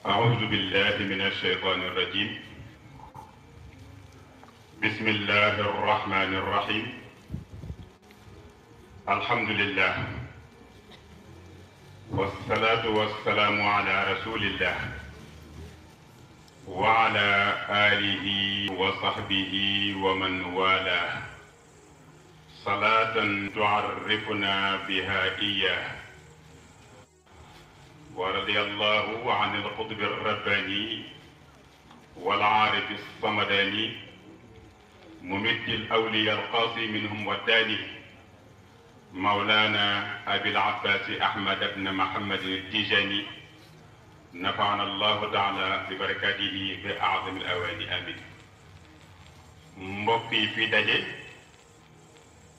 أعوذ بالله من الشيطان الرجيم. بسم الله الرحمن الرحيم. الحمد لله والصلاة والسلام على رسول الله وعلى آله وصحبه ومن والاه صلاة تعرفنا بها إياه. ورضي الله عن القطب الرباني والعارف الصمداني ممد الأولياء القاصي منهم والداني مولانا أبي العباس أحمد بن محمد التيجاني نفعنا الله تعالى ببركاته بأعظم الأواني آمين. mbokki fi daje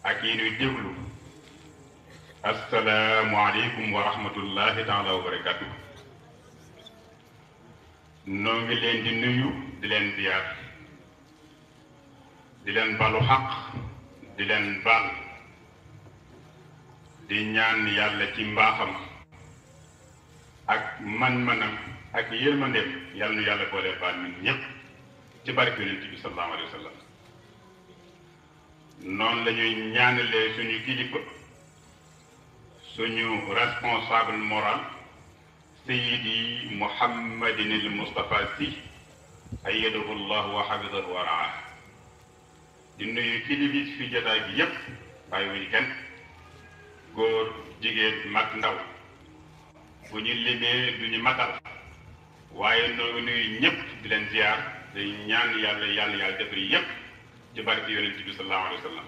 ak yi ñuy déglu assalaamu aleykum wa rahmatullahi taala wa barakatuh. noo ngi leen di nuyu di leen ziyaar di leen balu xaq di leen baal di ñaan yàlla ci mbaaxam ak man-manam ak yërmandeem yàlla nu yàlla boole baal ñun ñépp ci barke yonent bi sallallahu alayhi wa sallam. noonu la ñuy ñaanalee suñu kilifa suñu responsable moral Seydi Mouhamadin al Moustapha Sy ayyadahu llah wa hafidahu wa raa. di nuyu kilifa fi jotaay bi yépp bàyyiwuñu kenn góor jigéen mag ndaw bu ñu limee du ñu matal waaye noo ngi nuyu ñëpp di leen ziar day ñaan yàlla defar yépp ci barke yonent bi sallallahu alayhi wa sallam.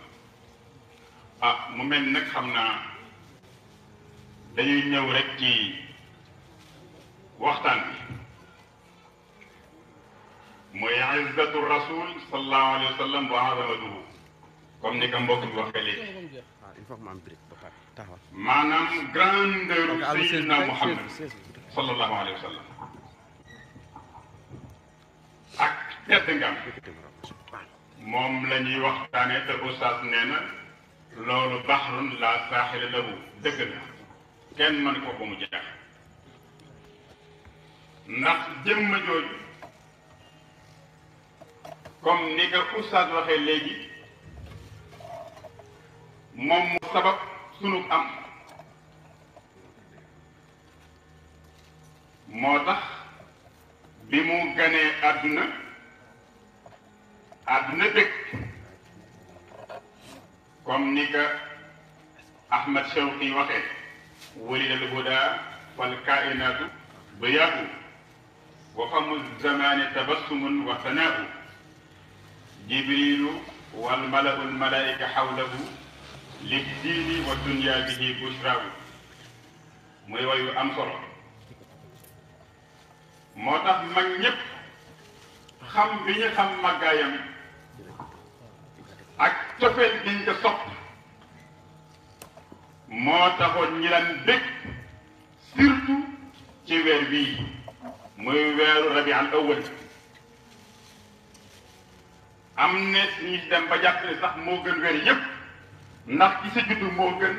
mu mel nag xam naa dañuy ñëw rek ci waxtaan bi mooy izzatu rasul sallallahu alayhi wa sallam wa azamatuhu comme ni ko mbokk bi waxee léegi. maanaam grandeur Seydina Muhammad sallallahu alayhi wa sallam ak tedd ngam moom la ñuy waxtaanee te oustaz nee na loolu baxrun la saaxila lahu dëgg la kenn mën ko ba mu jeex ndax jëmm jooju comme ni ko oustaz waxee léegi moom mu sabab sunu am moo tax bi mu ganee àdduna bëgg comme ni ko Ahmad Shawqi waxee walida al huda wal kainatu diyaa'u wa famu zamani tabassumun wa sanaa'u jibrilu wal malau al malaika hawlahu liddiini wa dunya bihi bushraawu muy wayu am solo moo tax mag ñépp xam bi ñu xam màggaayam ak cofeel giñ ko sopp moo taxoon ñi leen bég surtout ci weer bii muy weeru rabi al awal am ne ñu dem ba jàpp ne sax moo gën weer yépp ndax ci sa juddu moo gën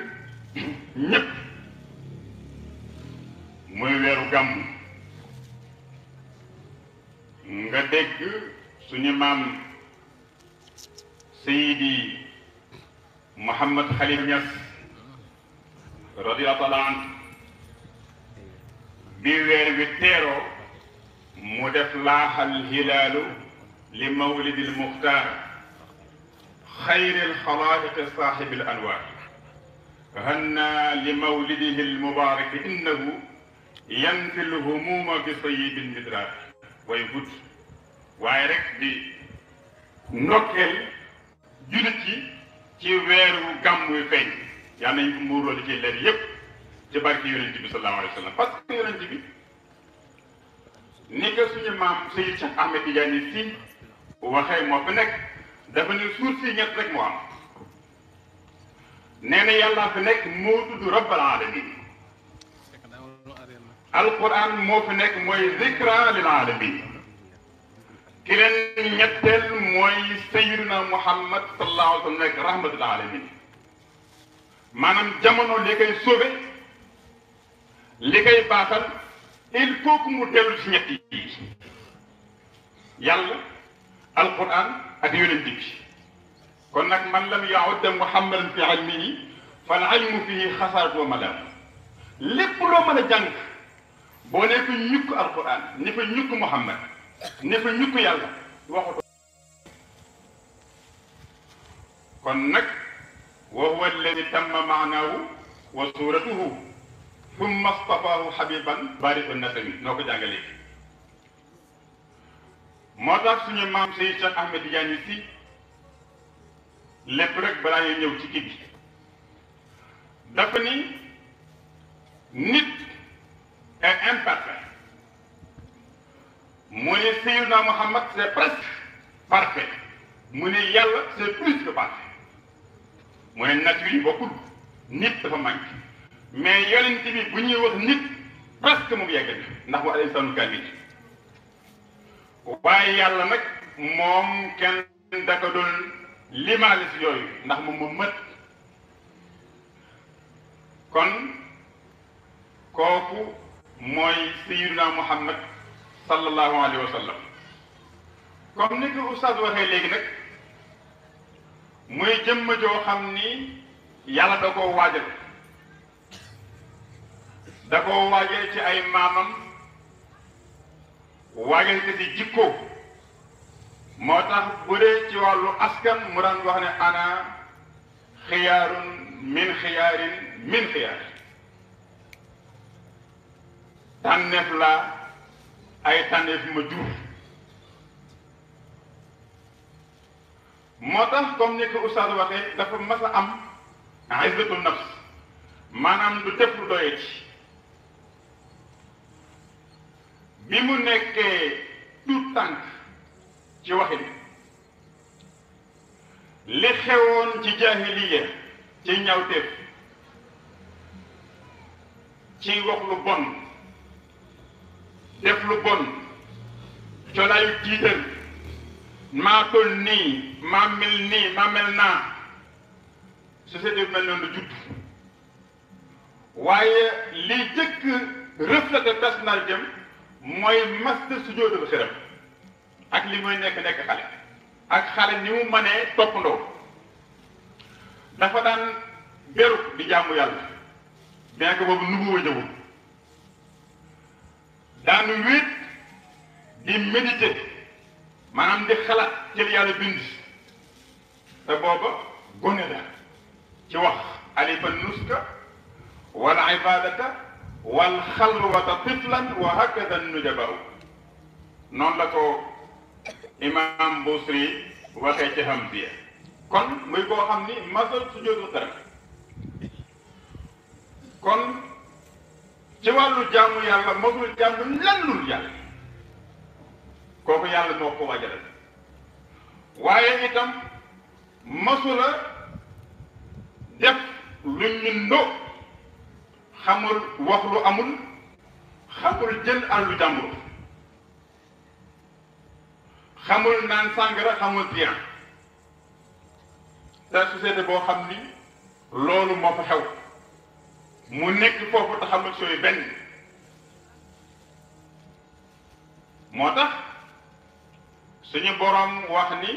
ñépp muy weeru gàmmu nga dégg suñu maam Seydi Mouhamad Khalil Niass radiyallahu taala anhu bi weer wi teeroo mu def laaxal hilaalu li mawlidil muxtaar xayril xalaa'iqi saaxibil anwaar hanna li mawlidihi al mubaarak innahu yanfi l humuuma bi sayyibil midraar way gudd waaye rek di ndokkeel jullit yi ci weeru gàmm wi feeñ yàlla nañ ko muuroole ci leer yépp ci barke yonent bi sallallahu alayhi wa sallam parce que yonent bi ni ko suñu maam Seyyid Cheikh Ahmed Tidiane Sy waxee moo fi nekk dafa ne suuf si ñett rek moo am nee na yàllaa fi nekk moo tudd rabbal alamin alquran moo fi nekk mooy zikra lil alamin ki leen ñetteel mooy sayyiduna Muhammad sallallahu alayhi wa sallam nekk rahmatul alamin maanaam jamono li koy sauvé li koy baaxal il faut que mu dellu ci ñett yi yàlla alquran ak yonent bi kon nag man lam yaudda muhammadan fi ilmihi fal ilmu fihi xasaaratu wa malam lépp loo mën a jàng boo ne fa ñukk alquran ne fa ñukk muhammad ne fa ñukk yàlla waxu kon nag wa huwa alladi tamma maanaahu wa suuratuhu thumma stafaahu habiban bari'u nasami noo ko jàngalee moo tax suñu maam Seydi Cheikh Ahmed Tidiane Sy lépp rek balaa ñuy ñëw ci kii bi dafa ni nit est imparfait mu ne Seydina Muhammad c'est presque parfait mu ne yàlla c'est plus que parfait mu ne nature yi bokkul nit dafa manqué mais yonent bi bu ñuy wax nit presque mu yegg ndax wa al-insaanu kaamil waaye yàlla nag moom kenn da ko doon limaale si yooyu ndax moom moo mët kon kooku mooy sayyiduna Muhammad sallallahu alayhi wa sallam comme ni ko oustaz waxee léegi nag muy jëmm joo xam ni yàlla da koo waajal da koo waajal ci ay maamam waajal ko ci jikko moo tax bu dee ci wàllu askan mu daan wax ne ana xiyaarun min xiyaarin min xiyaar tànneef la ay tànneef ma jur moo tax comme ni ko oustaz waxee dafa mas a am izzatu nafs maanaam du def lu doye ci bi mu nekkee tout tànk ci waxin li xewoon ci jaahiliya ci ñawteef ci wax lu bon def lu bon colaayu tiital maa tol nii maa mel nii maa mel naa société bi mel noonu la judd waaye li jëkk reflété personnalité am mooy master sujjóotal xërëm ak li muy nekk xale ak xale ni mu mënee toppandoo dafa daan beru di jaamu yàlla bien que boobu nubu wa ñëwul daanu wéet di méditer maanaam di xalaat ci li yàlla bind te booba gone la ci wax alifa nuska wal ibadata wal xalwata tiflan wa hakada nujabaw noonu la ko imam Busiri waxee ci Hamziya kon muy koo xam ni masal sujjóotu xërëm kon ci wàllu jaamu yàlla mosul jaamu lennul yàlla kooku yàlla moo ko wajalal waaye itam masula def lu ñu ndo xamul wax lu amul xamul jël àllu jàmbur xamul naan sàngara xamul bien te société boo xam ni loolu moo fa xew mu nekk foofu te xamul sooy benn moo tax suñu boroom wax ni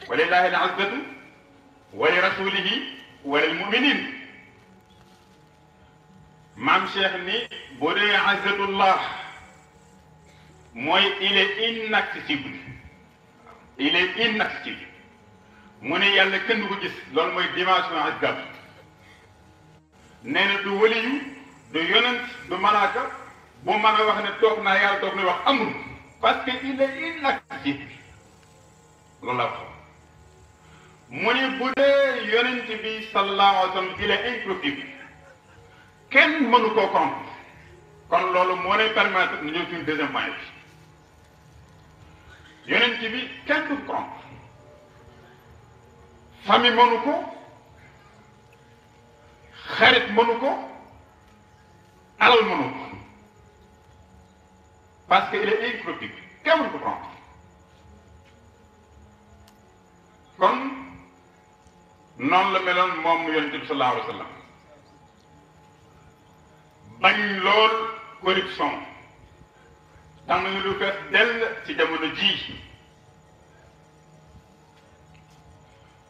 walillahi al-izzatu wa li rasulihi wa lil mu'minin maam Cheikh ni bu dee izzatullah mooy il est inaccessible il est inaccessible mu ne yàlla kenn du ko gis loolu mooy dimension azab nee na du waliyu du yonent du malaaka bu mën a wax ne toog naa yàlla toog na wax amul parce que il est inaccessible loolu la wax mu ne bu dee yonent bi sallallahu alayhi wa sallam il est incorruptible kenn mënu koo comprendre kon loolu moo lay permettre ñu ñëw ci deuxième point bi yonent bi kenn du comprendre famille mënu ko xarit mënu ko alal mënu ko parce que il est incorruptible kenn mënu ko comprendre kon noonu la meloon moom yonent bi sallallahu alayhi wa sallam bañ lool corruption tax nañu lu fees dell ci jamono jii.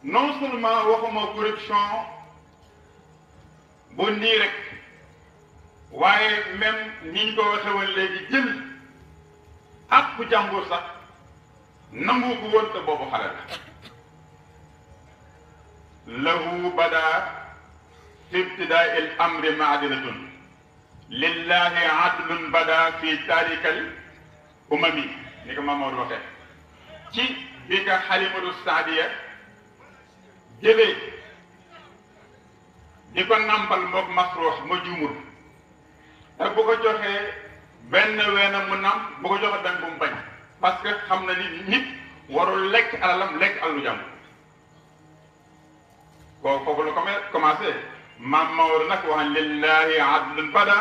non seulement waxuma corruption bu nii rek waaye même ni ñu ko waxee woon léegi jël ak ku jàmbur sax nangu ko woon te boobu xale la lahu bada fi ibtidaa al amri maadilatun lillahi adlun bada fi taarikal umami ni ko Mamadou waxee ci bi ka Halimatu Saadiya jëlee di ko nampal mook Masruux ma juumul te bu ko joxee benn weena mu namp bu ko joxee benn bu mu bañ parce que xam na ni nit warul lekk alalam lekk alalu jàmm kooku foofu la commencé maam Maodo nag wax lillahi adlun bada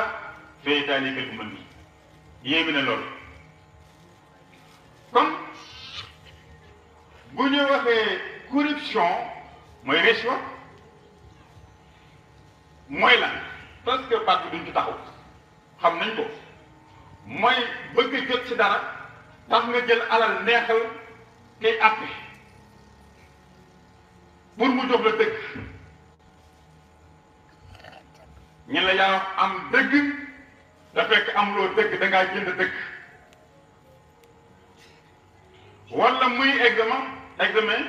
fi taalikal umami yéemi na loolu kon bu ñu waxee corruption mooy rishwa mooy lan parce que baat bi duñ ci taxaw xam nañ ko mooy bëgg jot ci dara tax nga jël alal neexal kay àtte pour mu jox la dëgg ñi la yaa am dëgg da fekk amuloo dëgg da ngaa jënd dëgg wala muy examen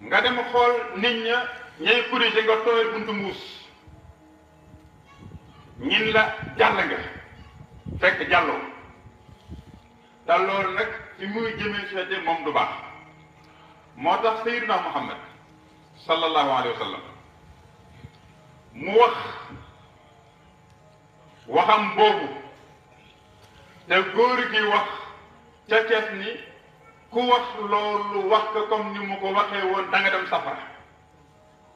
nga dem xool nit ña ñay corrigé nga tooyal buntu mbuus ñin la jàll nga fekk jàlloo te loolu nag fi muy jëmee société moom du baax moo tax Sayyidina Muhammad sallallahu alayhi wa sallam mu waxam boobu te góor gi wax ca kees ni ku wax loolu wax ko comme ni mu ko waxee woon da nga dem safara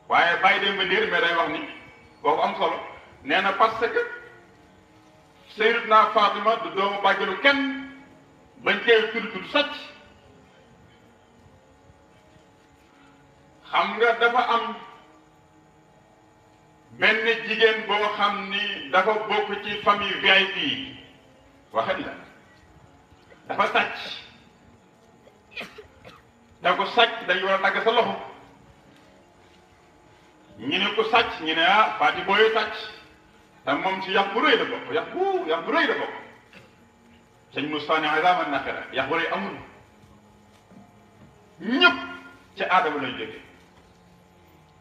waaye bàyyi dem ba ndiir mais day wax ni boobu am solo nee na parce que Sayyidatuna Fatima du doomu bàjjenu kenn bañ koy tudd sàcc xam nga dafa am benn jigéen boo xam ni dafa bokk ci famille VIP waxet la dafa sàcc da ko sàcc dañu war a dagg sa loxo ñu ne ko sàcc ñu ne ah Faati booy sàcc te moom ci yax bu rëy la bokk yax bu rëy la bokk sëñ Moussa ne azaman naqara yax bu rëy amul ñëpp ca aadama lañ jóge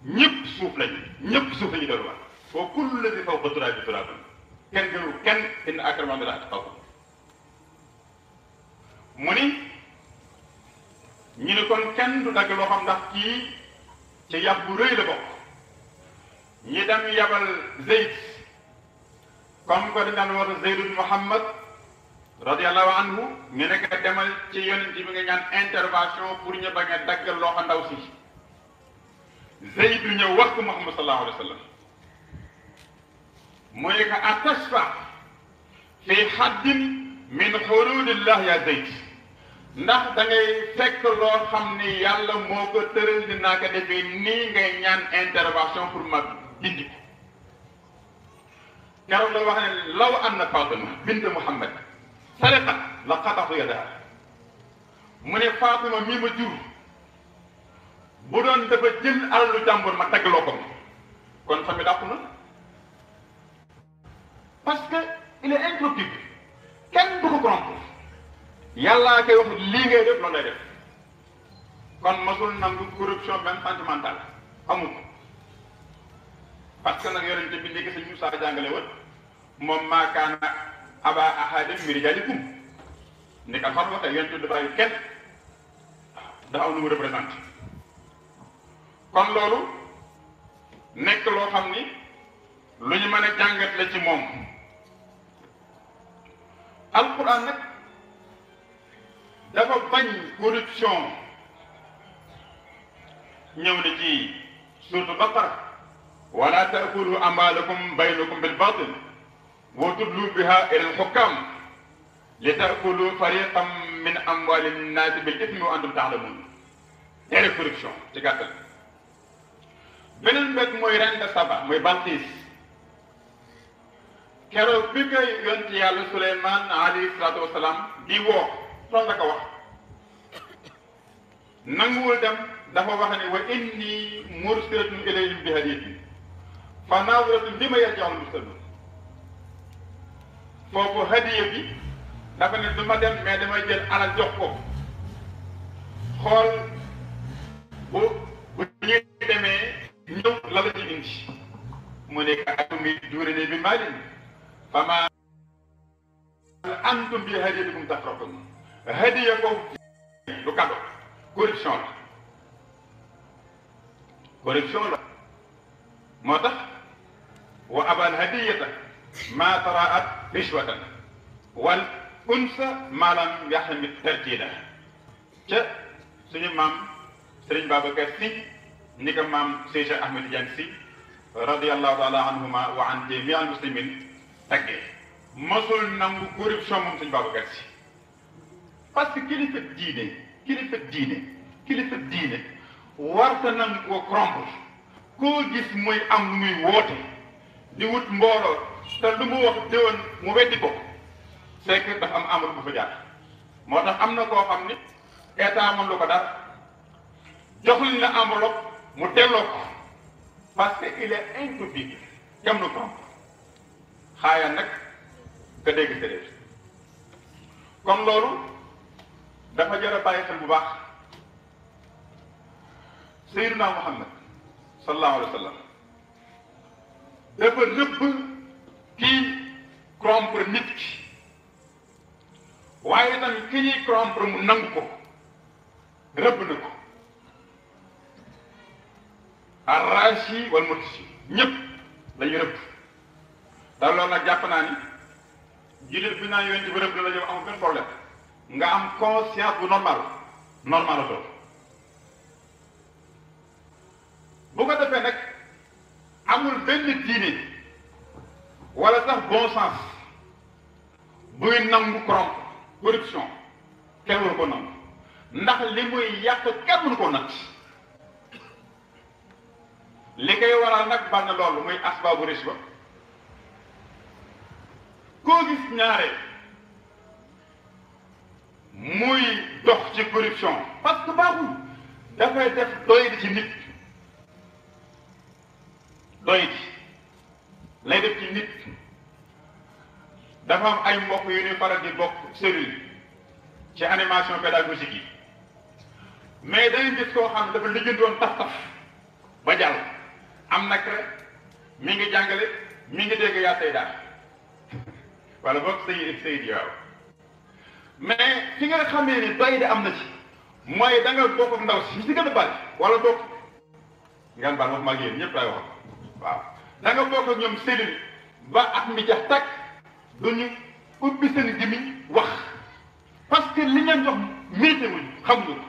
ñëpp suuf lañu delluwaat wa kullu ladhi fawqa turaabi turaabun kenn gënul kenn inna akramakum inda Allaahi atqaakum mu ni ñu ne kon kenn du dagg loo xam ndax kii ci yax bu rëy la bokk ñi dem yabal Zayd comme ko dañ daan wax Zayd ibn Muhammad radiyallahu anhu ñu ne ko demal ci yonent bi nga ñaan intervention pour ñu bañ a dagg loo xam ndaw si Zayd ñëw wax ko Muhammad sallallahu alayhi wa sallam mu ne ko atashfa fi haddin min hududillah ya Zayd ndax da ngay fekk loo xam ni yàlla moo ko tëral dinaa ko defee nii ngay ñaan intervention pour ma dindi ko keroog la wax ne law anna Fatima bint Muhammad sariqat la qata'tu yadaha mu ne Fatima mii ma jur bu doon dafa jël alalu jàmbur ma dagg loo ko kon famille dàqu na parce que il est incorruptible kenn du ko corrompre yàllaa koy wax lii ngay def loolu lay def kon masul nangu corruption même sentimentale amul parce que nag yonente bi léegi sëñ Moussa jàngale woon moom maa kaana aba ahadin min rijaalikum ni ka far waxee yonente dafa yu kenn dafa am lu mu représenté kon loolu nekk loo xam ni lu ñu mën a jàngat la ci moom alquran nag dafa bañ corruption ñëw na ci suuratu Baqara wala taakulu amwaalakum baynakum bil baatil wa tudlu biha ila al-hukam li taakulu fariqan min amwaali nnaasi bil ismi wa antum taalamun tere corruption ci gàttal beneen mbét mooy reine de Saba mooy Balqiis keroog bi koy yonent yàlla Suleymaan alayhi salaatu wasalaam di woo loolu la ko wax nanguwul dem dafa wax ne wa inni mursilatun ilayhim bi hadiyatin fa naziratun bima yarji'ul mursalun foofu hadiya bi dafa ne du ma dem mais damay jël alal jox ko xool bu ñuy demee ñëw la la ci indi mu nekk atumiddunanii bi maalin famaa antum bi hadiyatikum tafrahun hadiya foofu du cadeau corruption la moo tax wa abal hadiyata maa taraat rishwatan wal unsa maa lam yaxmit tartiida ca suñu maam Sëriñ Babacar Si ni ko maam Cheikh Ahmed Tidiane Si radiyallahu taala anhuma wa an jamii al muslimin taggee mosul nangu corruption moom Sëriñ Babacar Si parce que kilifa diine warta nangu ko corrompre koo gis muy am lu muy woote di wut mbooloo te lu mu wax déwoon mu weddi ko c'est que dafa am amul bu fa jaar moo tax am na koo xam ni état moom lu ko dara jox lañ la enveloppe mu delloo ko parce que il est incoupable jam nu corrompre xaaya nag nga dégg séréer kon loolu dafa jar a bàyyi xel bu baax Seydina Muhammad sallallahu alayhi wa sallam dafa rëbb kii corrompre nit ki waaye tamit ki ñuy corrompre mu nangu ko rëbb na ko arrachi wal murtachi ñëpp lañu rëbb te loolu nag jàpp naa ni jullit bi naan yonent bi rëbb la yow amul benn problème nga am conscience bu normal la doon bu ko defee nag amul benn diine wala sax bon sens buy nangu corruption kenn waru ko nangu ndax li muy yàq kenn mënu ko natt li koy waral nag bal na loolu muy asbaabu risque ba koo gis ñaare muy dox ci corruption parce que baaxul dafay def doy di ci nit lay def ci nit dafa am ay mbokk yu ñuy faral di bokk cellule ci animation pédagogique yi mais dañuy gis koo xam ne dafa lijjantoon taf ba jàll am nag rek mi ngi jàngale mi ngi dégg yaa sayda wala boog sayid waaw mais fi nga xamee ni doy de am na ci mooy da nga bokk ak ndaw si si gën a bari wala bokk ngeen baal wax mag yéen ñëpp lay wax waaw da nga bokk ak ñoom cellule ba at mi jax takk duñu ubbi seen gémmiñ wax parce que li ngeen jox mérité wuñ xamuñu ko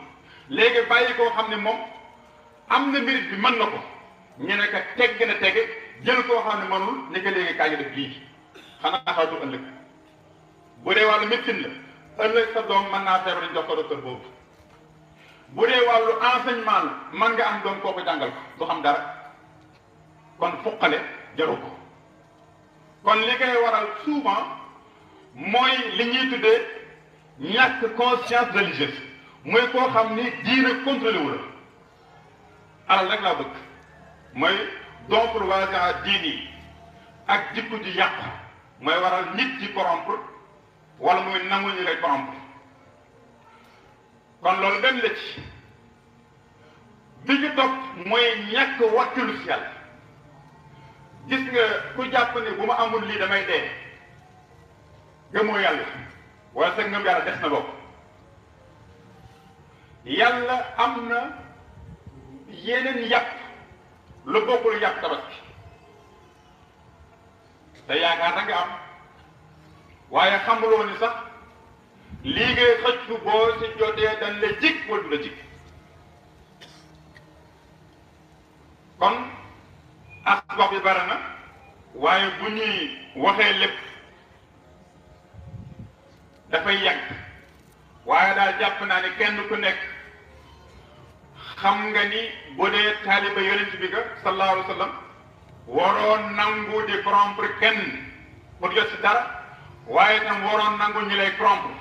léegi bàyyi koo xam ne moom am na mérite bi mën na ko ñu ne ka tegg na tege jël koo xam ne mënul ne que léegi kaa ngi def lii xanaa xaatu ëllëg bu dee wàllu médecine la ëllëg sa doom mën naa feebar jox ko docteur boobu bu dee wàllu enseignement la mën nga am doom kooku jàngal ko du xam dara kon fuqale jaru ko kon li koy waral souvent mooy li ñuy tuddee ñàkk conscience religieuse mooy koo xam ni diine contrôlé wu la alal rek laa bëgg mooy don pour waasa diini ak jikko ji yàqu mooy waral nit ci corrompre wala muy nangu ñu koy corrompre kon loolu benn la ci bi ñu topp mooy ñàkk wàkkilu si yàlla gis nga ku jàpp ne bu ma amul lii damay dee gëmoo yàlla wala sa ngëm yàlla des na bopp yàlla am na yeneen yàpp lu bokkul yàpp tabaski te yaakaar na nga am waaye xamuloo ni sax lii ngay xëcc boo si jotee dañ la jig wala du la jig kon asbab bi bare na waaye bu ñuy waxee lépp dafay yàgg waaye daal jàpp naa ne kenn ku nekk xam nga ni bu dee taaliba yonent bi ga sallallahu alayhi wa sallam waroon nangu di corrompre kenn pour jot si dara waaye tam waroon nangu ñu lay corrompre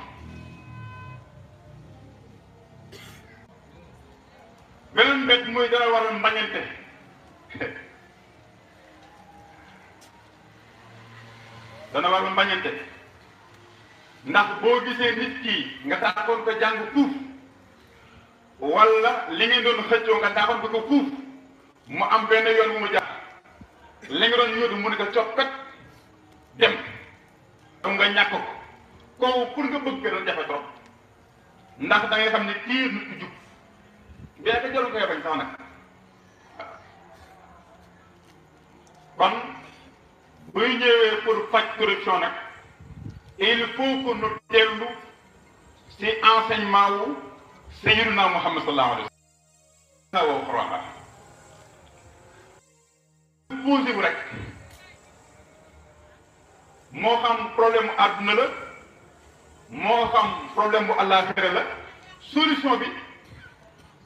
beneen mbét muy dara waral mbañante dana waral mbañante ndax boo gisee nit ki nga taaxoon ko jàng fuuf wala li ngeen doon xëccoo nga taaxoon ko fuuf mu am benn yoon bu mu jaar li nga doon yóotu mu ne ko coppet dem nga ñàkk ko kooku pour nga bëgg doon jafe trop ndax da ngay xam ne kii nit ku jub bien que jarul koy bañ sax nag kon buy ñëwee pour faj corruption nag il faut que nu dellu ci enseignement wu Sayyidina Muhammad sallallahu alayhi wa sallam woo xorwaxa posé bu rek moo xam problème mu àdduna la moo xam problème bu àllaaxira la solution bi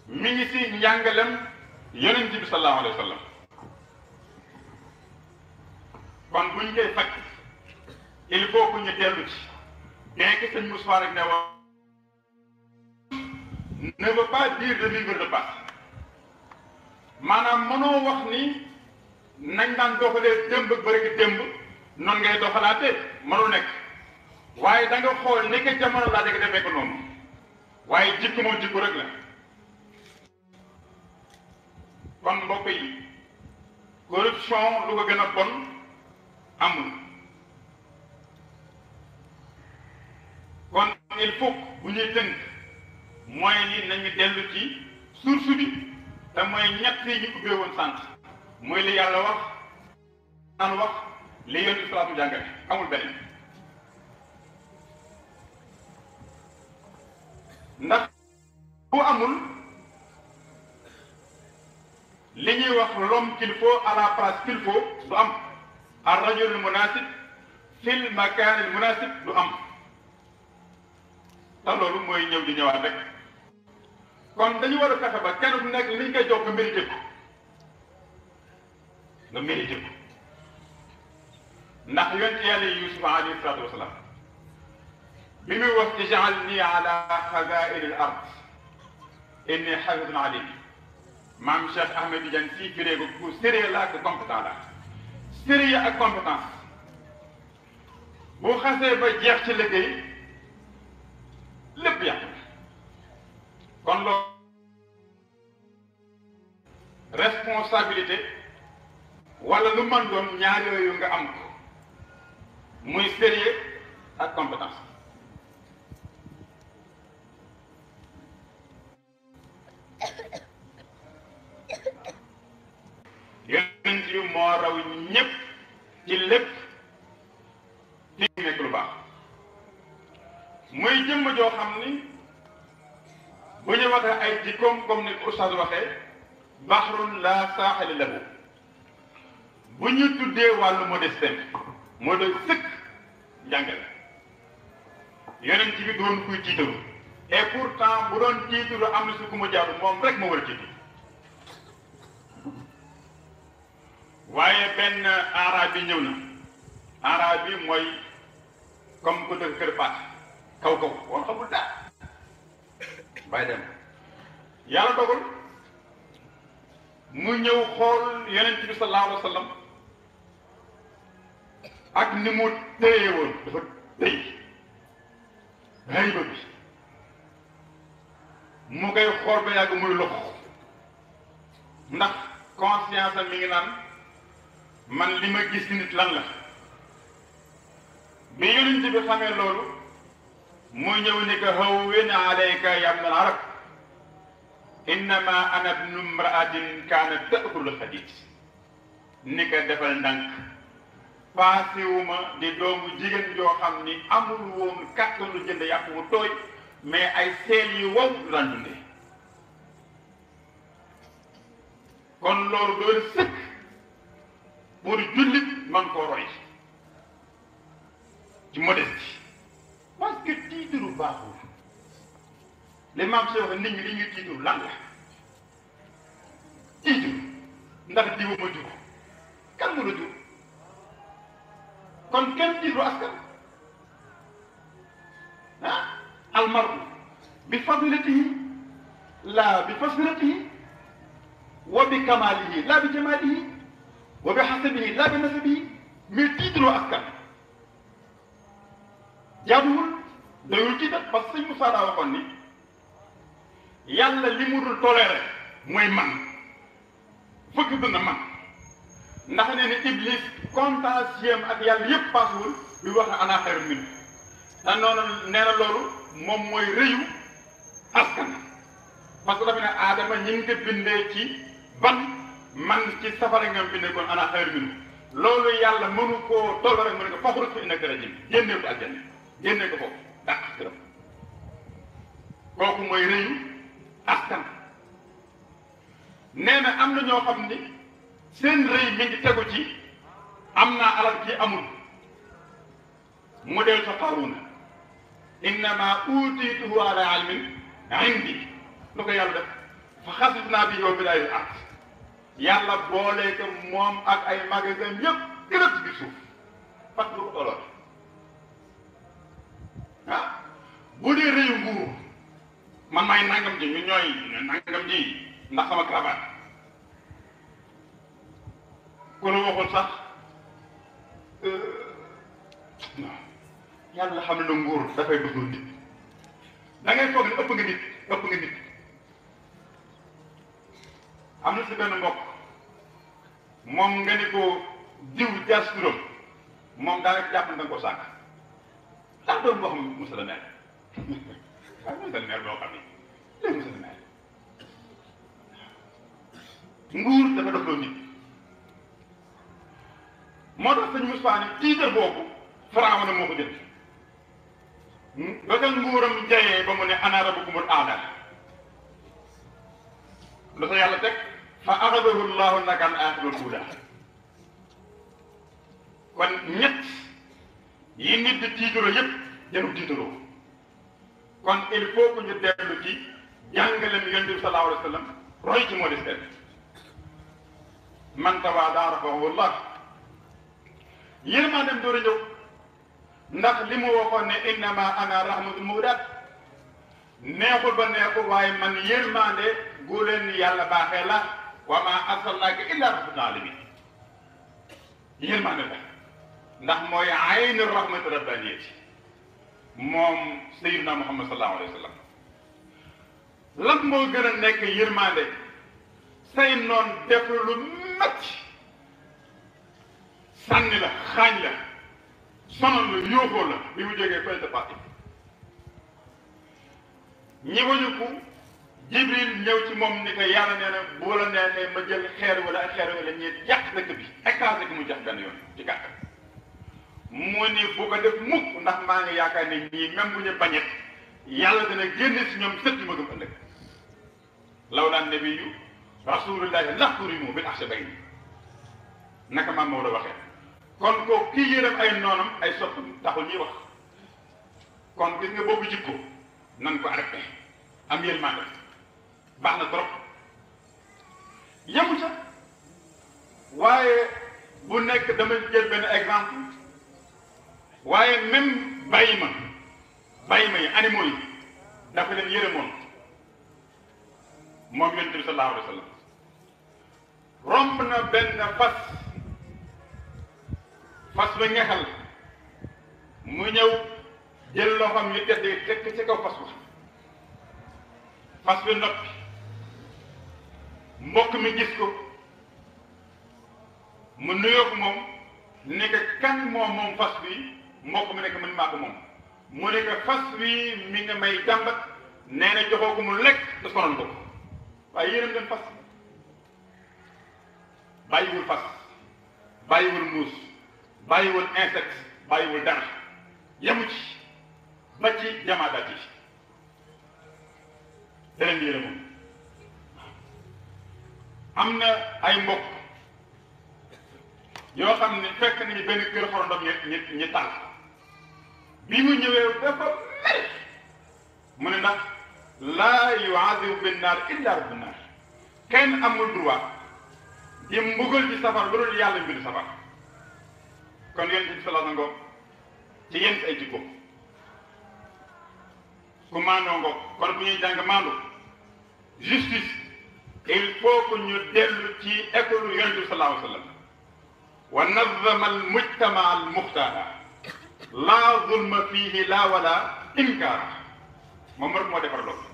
mi ngi ci njàngalem yonent bi sallallahu alayhi wa sallam kon buñ koy faj il faut que ñu dellu ci bien que sëñ Moussa rek ne wax ne veut pas dire de vivre de base maanaam mënoo wax ni nañ daan doxalee démb bëri démb noonu ngay doxalaatee mënul nekk waaye da nga xool ni ko jamono laa dégg defee ko noonu waaye jikko moom jikko rek la kon mbokk yi corruption lu ko gën a bon amul kon il faut bu ñuy tënk mooy ni nañu dellu ci source bi te mooy ñett yi ñu ubbee woon sànq mooy li yàlla wax naan wax li yonent bi salaatu jàngale amul benn ndax bu amul li ñuy wax l'homme qu'il faut à la place qu'il faut du am ar rajul munasib fil makaan al munasib du am te loolu mooy ñëw di ñëwaat rek kon dañu war a fexe ba kenn ku nekk liñ koy jox nga mérité ko nga mérité ko ndax yonent yàlla Yuusuf alayhi salaatu wa salaam bi muy wax ij'alnii ala xazaa'ini al ard inni xafidun alim maam Cheikh Ahmed Tidiane si firee ko ku sérieux la ak compétent la sérieux ak compétence bu xasee ba jeex ci liggéey lépp yàqu kon loolu responsabilité wala lu mën doon ñaar yooyu nga am ko muy sérieux ak compétence yonent bi moo raw ñépp ci lépp ci nekk lu baax muy jëmm joo xam ni bu ñu waxee ay jikkoom comme ni oustaz waxee baxrun la saaxali lahu bu ñu tuddee wàllu modestem moo doy sëkk jàngale yonent bi doon kuy tiitaru et pourtant bu doon tiitaru am na su ku mu jaaru moom rek moo war a tiitaru waaye benn araab bi ñëw na araab bi mooy comme ko dëkk kër paat kaw kaw woon xamul daal bàyyi dem yàlla dogal mu ñëw xool yonent bi sallallahu alayhi wa sallam ak ni mu téye woon dafa téy hayba bi mu koy xool ba yàgg muy lox ndax conscience am mi ngi naan man li ma gis nit lan la bi yonent bi xamee loolu mu ñëw ni ko hawwin alayka ya ibn al-arab innama ana ibnu imra'atin kaanat ta'kulu al-hadid ni ko defal ndànk paasewuma di doomu jigéen joo xam ni amul woon kàttanu jënd yàpp wu tooy mais ay seel yu wow du daan dundee kon loolu doon sëkk pour jullit man koo roy ci modestie parce que tiitaru baaxul li maam si wax nit ñi li ñuy tiitaru lan la tiitaru ndax diwa ma jur kan mu la jur kon kenn jiitu askan ah almaru bi fadilatihi laa bi fasilatihi wa bi kamalihi laa bi jamalihi wa bi hasabihi laa bi nasabihi mais tiitaloo askan jaaduwul dayul tiital parce que sëñ Moussa daa waxoon ni yàlla li mu dul toléré mooy man fëgg dënn man ndax nee na iblis contentieux ak yàlla yëpp paasuwul bi wax na ana xayru min te noonu nee na loolu moom mooy rëyu askan parce que dafa ne aadama ñi ngi ko bindee ci ban man ci safara nga bindee kon ana xayru min loolu yàlla mënu koo toléré mu ne ko faxruj fa innaka rajim génnee ko aljanna génnee ko foofu dàq këram kooku mooy rëyu askan nee na am na ñoo xam ni seen rëy mi ngi tegu ci am naa alal ci amul mu del sa Qaaruuna innama utiituhu ala ilmin indi lu ko yàlla def fa xasafnaa bihi wa bidaarihi al-ard yàlla boolee ko moom ak ay magasin yëpp gërëm ci biir suuf fat lu ko tolloon ah bu dee rëyu nguur man maay nangam ji ñu ñooy nangam ji ndax sama cravate ku la waxul sax non yàlla xam ne na nguur dafay dugg nit da ngay foog ne ëpp nga nit am na si benn mbokk moom nga ni ko diw jaas turam moom daanaka jàpp na nga ko sànq ndax doon boo xam monsieur le maire waaye monsieur le maire boo xam ne léegi monsieur le maire nguur dafa dox loo nit moo tax sëñ Moussa ni tiitar boobu Firawna moo ko jël ba ka nguuram jayee ba mu ne ana rabbukumul a'laa la sa yàlla teg fa axadahu llahu nakal aaxiratul uulaa kon ñett yi nit di tiitaroo yëpp jarul tiitaroo kon il faut que ñu dellu ci jàngaleem Yonent bi sallallahu alayhi wa sallam roy ci modestie man tawaadaa rafa'ahu llah yéen maa dem door a ñëw ndax li mu waxoon ne innama ana rahmatul muhdaat neexul ba neexul waaye man yërmande gu leen yàlla baaxee la wa ma arsalnaaka illa rahmatan alamin yërmande la ndax mooy aynu rahmati rabbaniyati moom sayyidina Muhammad sallallahu alayhi wa sallam lan moo gën a nekk yërmande say noon def lu metti sànni la xaañ la sonal la yóoxoo la bi mu jógee fay sa parti ñëwañu ko Jibril ñëw ci moom ni ko yàlla nee na boo la neexee ma jël xeer wala ak xeer wala ñeent yàq dëkk bi écrasé gi mu jax benn yoon ci gàttal mu ni bu ko def mukk ndax maa ngi yaakaar ne ñii même bu ñu bañet yàlla dana génne si ñoom sët yu ma gëm ëllëg law daan nabiyyu rasuulullahi laxturimu bil axshabayni naka maam Maodo waxee kon ko kii yërëm ay noonam ay sottam taxul ñuy wax kon gis nga boobu jikko nan ko arrêté am yërmande baax na trop yemu ca waaye bu nekk dama jël benn exemple waaye même bàyyi ma yi animaux yi dafa leen yërëmoon moom Yonent bi sallallahu alayhi wa sallam romb na benn fas ba ñaxal mu ñëw jël loxoom yu tedd yi teg ci kaw fas bi noppi mbokk mi gis ko mu nuyoo ko moom ne ko kan moom fas bi mbokk mi ne ko man maa ko moom mu ne ko fas wi mi nga may jàmbat nee na joxoo ko mu lekk te sonal ko waaye yéenam leen fas bàyyiwul fas bàyyiwul muus bàyyiwul insecte bàyyiwul dara yemu ci ba ci jamaadaat yi deneen yére moom am na ay mbokk yoo xam ne fekk nañu benn kër xorondom ñi tàll bi mu ñëwee dafa mer mu ne ndax laa yu'azibu bin naar illa rabbu naar kenn amul droit di mbugal ci safar lu dul yàlla mbind safar kon yonent bi sallallahu alayhi wa sallam ci yenn ay jikko ku maandoo ngoog kon bu ñuy jàng maandu justice il faut que ñu dellu ci école yonent bi sallallahu alayhi wa sallam wa nazama al mujtama al muxtaara laa zulma fiihi laa wala inkaara moom rek moo defar loolu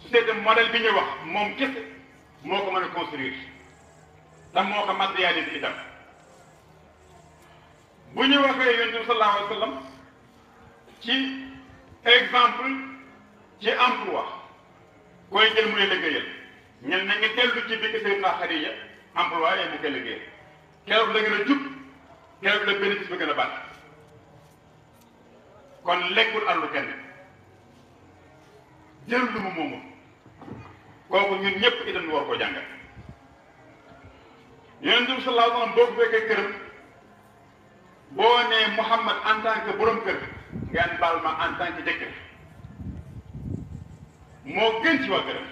société modèle bi ñuy wax moom kese moo ko mën a construire te moo ko matérialiser itam bu ñu waxee yonent bi sallallahu alayhi wa sallam ci exemple ci emploi koy jël mu ne liggéeyal ñen na ngi dellu ci bi ko Sayyidina Xadiija employé mu koy liggéeyal keroog la gën a jub keroog la bénéfice ba gën a baax kon lekkul àllu kenn jël lu mu moomu kooku ñun ñëpp itam war koo jàngal yonent bi sallallahu alayhi wa sallam boo ko fekkee këram boo nee Muhammad en tant que borom kër ngeen baal ma en tant que jëkkër moo gën ci waa këram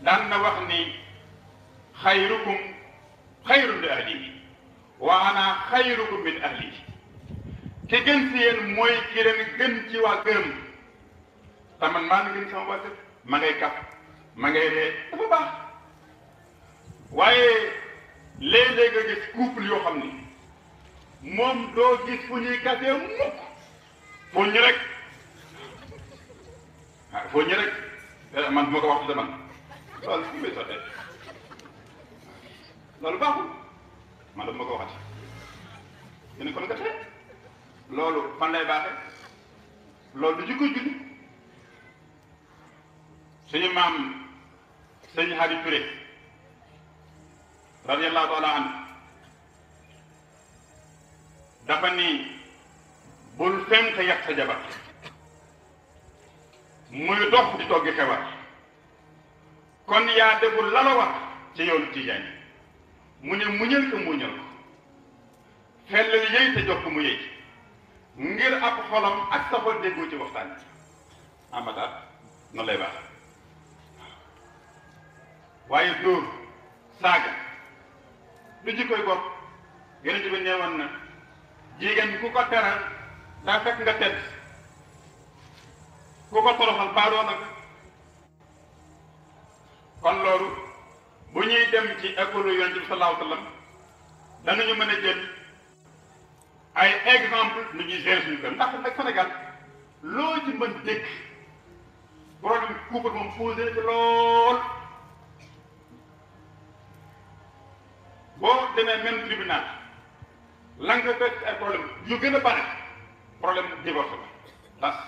daan na wax ni xayrukum xayrun li ahlihi wa ana xayrukum min ahlihi ki gën ci yéen mooy ki leen gën ci waa këram te man maa ngi gën sama waa kër ma ngay kaf ma ngay ree dafa baax waaye léeg-léeg nga gis couple yoo xam ni moom doo gis fu ñuy kafee mukk foo ñu rek ah foo ñu rek man bu ma ko wax ci man loolu fu muy sottee loolu baaxul man daf ma ko waxati dina ko nga loolu fan lay baaxee loolu du jikko julli suñu maam sëñ Hadi Touré radiyallahu taala anhu dafa ni bul fenk yàq sa jabar muy dox di toggi xewar kon yaa deful la la war ci yoonu Tijaan mu ne muñal ko muñal ko xellal yëy te jox ko mu yëy ngir ab xolam ak sa xol déggoo ci waxtaan bi amataat noonu lay baax waaye dóor saaga lu jikkoy bopp yonent bi neewoon na jigéen ku ko teral daa fekk nga tedd ku ko toroxal baadoo nag kon loolu bu ñuy dem ci école yonent bi sallallahu alayhi wa sallam danañu mën a jël ay exemple nu ñuy gérer suñu kër ndax nag Sénégal loo ci mën dégg problème couple moom posé ci lool boo demee même tribunal la nga fekk ay problème yu gën a bare problème divorce la tas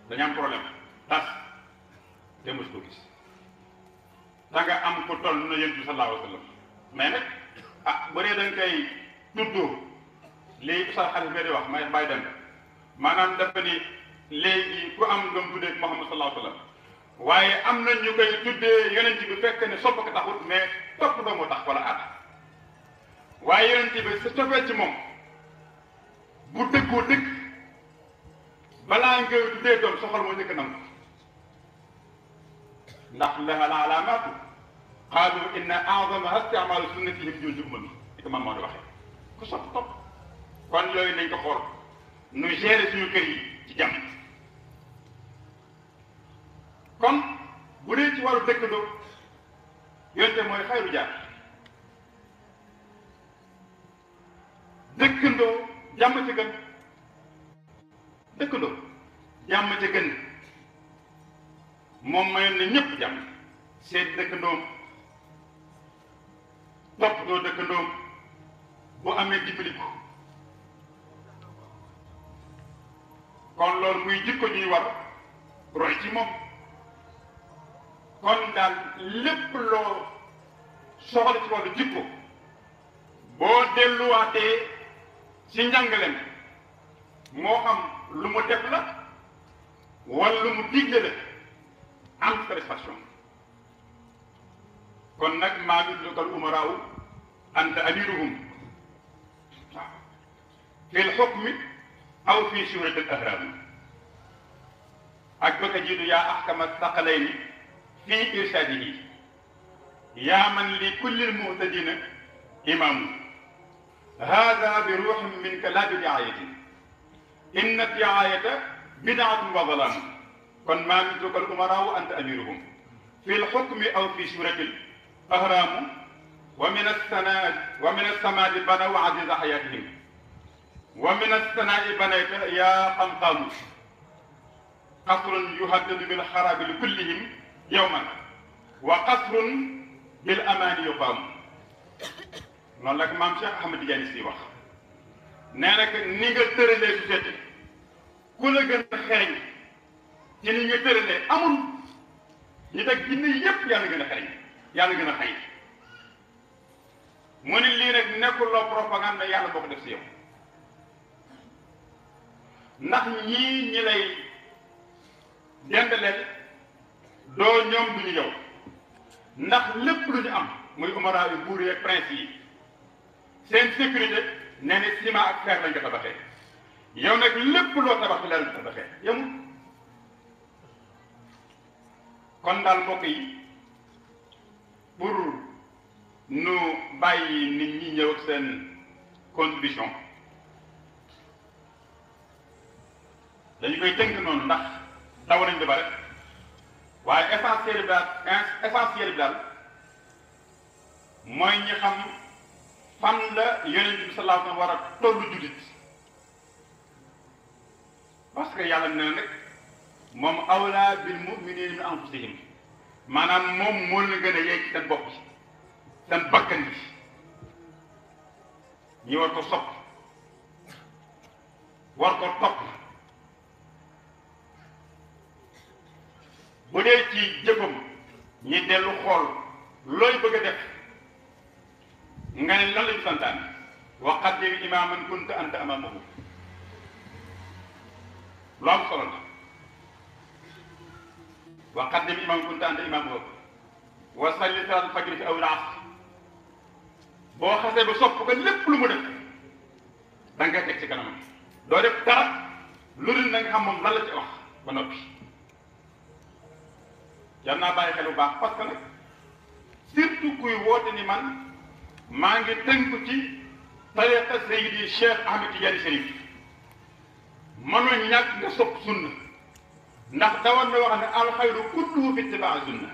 dañu am problème tas te mos ko gis da nga am ko toll na yonent bi sallallahu alayhi wa sallam mais nag ah bu dee da nga koy tuddoo léegi sa xalis bi di wax may bàyyi dem maanaam dafa ni léegi ku am doom tuddee Muhammad sallallahu alayhi wa sallam waaye am na ñu koy tuddee yonent bi fekk ne sopp ko taxut mais topp doo moo tax wala at waaye yonent bi sa cofee ci moom bu dëggoo dëgg balaa nga tuddee doom soxal moo njëkk nangu ndax laha al alaamaatu qaalu inna a'zamaha isticmaalu sunnatihim junju umami li ko maam moo di waxee ku sopp topp kon yooyu nañ ko xool nu gérer suñu kër yi ci jàmm kon bu dee ci wàllu dëkkandoo yonte mooy xayru jaar dëkkandoo jàmm ci gën dëkkandoo jàmm ci gën moom mayoon na ñëpp jàmm seet dëkkandoom toppatoo dëkkandoom bu amee dimbali ko kon loolu muy jikko ñuy war roy ci moom kon daal lépp loo soxla ci wàllu jikko boo delluwaatee ci njàngaleem moo xam lu mu def la wala lu mu digle la am satisfaction kon nag maa ngi dugal umaraaw anta amiruhum waaw fi lxukmi aw fi surati al ahram ak bëgg a jiitu yaa ahkama saqalayni fi irshadihi yaa man li kulli muhtadina imaamu hada bi ruuxin minka laa bi diaayatin inna diaayata bidaatun wa dalaam kon maa mitluka al umaraa wa anta amiruhum fi lxukmi aw fi surati l ahraamu wa min alsamaadi banaw aziza xayaatihim wa min alsanaai banayta yaa qamqaamu qasrun yuhaddadu bil xaraabi li kullihim yowman wa qasrun bil amaani yuqaamu noonu la ko maam Cheikh Ahmed Tidiane Sy wax nee na ni nga tëralee société ku la gën a xereñ ci ni nga tëralee amul ñi teg jinne yépp yàlla gën a xereñ yàlla gën a xëy mu ne lii nag nekkuloo propagande yàlla boo ko def si yow ndax ñii ñi lay dendaleel doo ñoom du ñu yow ndax lépp lu ñu am muy umara yu buur yi ak prince yi seen sécurité nee na ciment ak fer lañ ko tabaxee yow nag lépp loo tabax la lañ ko tabaxee yemul kon daal mbokk yi pour nu bàyyi nit ñi ñëw ak seen contribution dañu koy tënk noonu ndax daw nañ di bare waaye essentiel bi daal mooy ñi xam fan la yonent bi sallallahu alayhi wa sallam war a tollu jullit parce que yàlla nee na nag moom awlaa bil mu'miniina min anfusihim maanaam moom moo leen gën a yey ci seen bopp seen bakkan bi ñi war ko sopp war ko topp bu dee ci jëfam ñi dellu xool looy bëgg a def nga ne lan lañu santaane wa qaddim imaaman kunta anta amaamahu lu am solo la wa qaddim imaaman kunta anta imaamahu wa salli salaatal fajri fi awwal asr boo xasee ba sopp ko lépp lu mu def da nga teg ci kanamam doo def dara lu dul na nga xam moom lan la ci wax ba noppi jar naa bàyyi xel bu baax parce que nag surtout kuy woote ni man maa ngi tënku ci tariqa Seydi Cheikh Ahmed Tidiane Chérif mënul ñàkk nga sopp sunna ndax dawal na wax ne alxayru kulluhu fi ittibaa sunna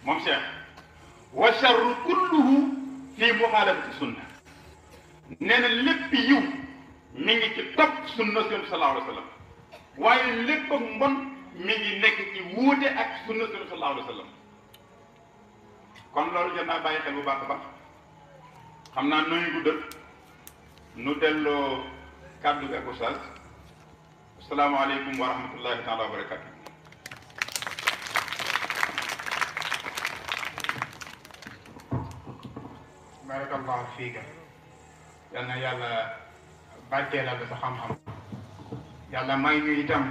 moom Cheikh wa charru kulluhu fi muxaalafati sunna nee na lépp yiw mi ngi ci topp sunna sallallahu alayhi wa sallam waaye lépp ak mbon mi ngi nekk ci wuute ak sunna sallallahu alayhi wa sallam kon loolu jar naa bàyyi xel bu baax a baax xam naa nooñu guddal nu delloo kàddu gi ak oustaz asalaamaaleykum wa rahmatullahi taala wa barakatu barakallahu fiika yal na yàlla barkeelal sa xam-xam yàlla may ñu itam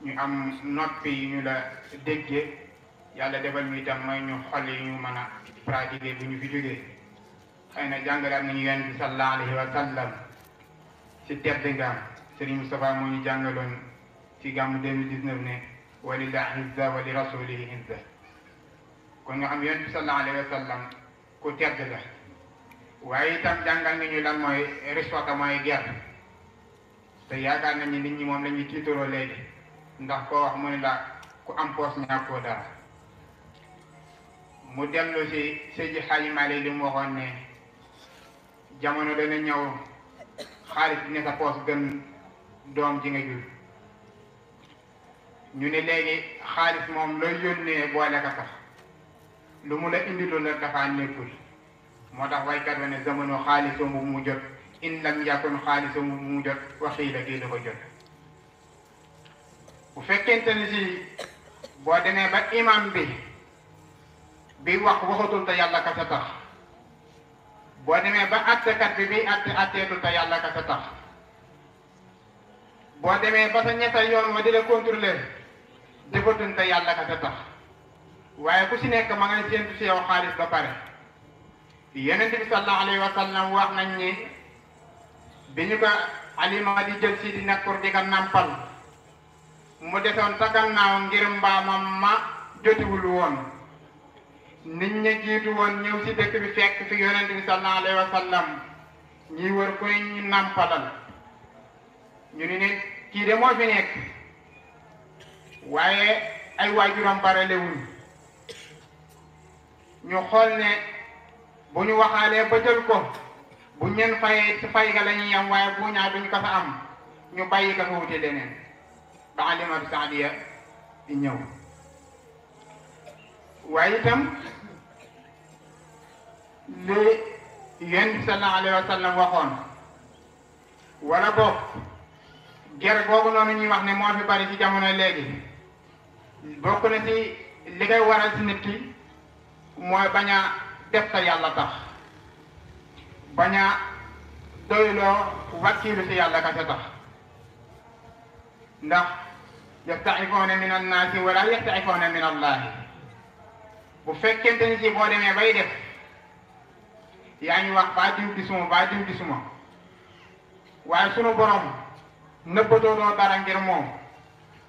ñu am noppi yi ñu la déggee yàlla defal ñu itam may ñu xol yi ñu mën a pratiquer bu ñu fi jógee xëy na jàngalaat nañu yonent bi sallallahu alayhi wa sallam ci tedd ngaam Serigne Moustapha moo ñu jàngaloon ci gàmmu 2019 ne walillahi izza wa li rasulihi izza kon nga xam yonent bi sallallahu alayhi wa sallam ku tedd la waaye itam jàngal nañu lan mooy riswata mooy guerre te yaakaar nañu nit ñi moom la ñuy tiitaroo léegi ndax koo wax mu ne la ku am poos ñàkkoo dara mu dellu si Seydi Hadji Malick li mu waxoon ne jamono dana ñëw xaalis bi ne sa poos gën doom ji nga jur ñu ne léegi xaalis moom looy yónnee boole ka sax lu mu la indiloon la dafa nekkul moo tax waykat wa ne jamono xaalisoo bu mu jot in lam yakun xaalisoo bu mu jot waxii la kii da ko jot bu fekkente ni si boo demee ba imam bi wax waxatul te yàlla ka sa tax boo demee ba attekat bi atteetul te yàlla ka sa tax boo demee ba sa ñetta yoon wa di la contrôler defatul te yàlla ka sa tax waaye ku si nekk ma ngay séentu si yow xaalis ba pare yonent bi sallallahu alayhi wa sallam wax nañ ni bi ñu ko alima di jël si di nekk pour di ko nampal mu desoon sa gannaaw ngir mbaamam ma jotiwul woon nit ñi jiitu woon ñëw si dëkk bi fekk fi yonent bi sallallahu alayhi wa sallam ñi wër koy ñu nàmpalal ñu ni ne kii de moo fi nekk waaye ay waajuram baralewuñ ñu xool ne bu ñu waxaalee ba jël ko bu ñeen fayee ci fay ga la ñuy am waaye bu ñaa duñ ko fa am ñu bàyyi ko fa wuti leneen ba Alimatu Saadiya di ñëw waaye itam li Yonent bi sallallahu alayhi wa sallam waxoon wala boog ger googu noonu ñuy wax ne moo fi bari ci jamono léegi bokk na ci li koy waral ci nit ki mooy bañ a def ta yàlla tax bañ a doyloo wakkiilu ci yàlla ka ca tax ndax yasta'ifuuna min annaasi wala yasta'ifuuna min allahi bu fekkente ni ci boo demee bay def yaa ngi wax baa diw gisuma waaye sunu borom nëbbatoo dara ngir moom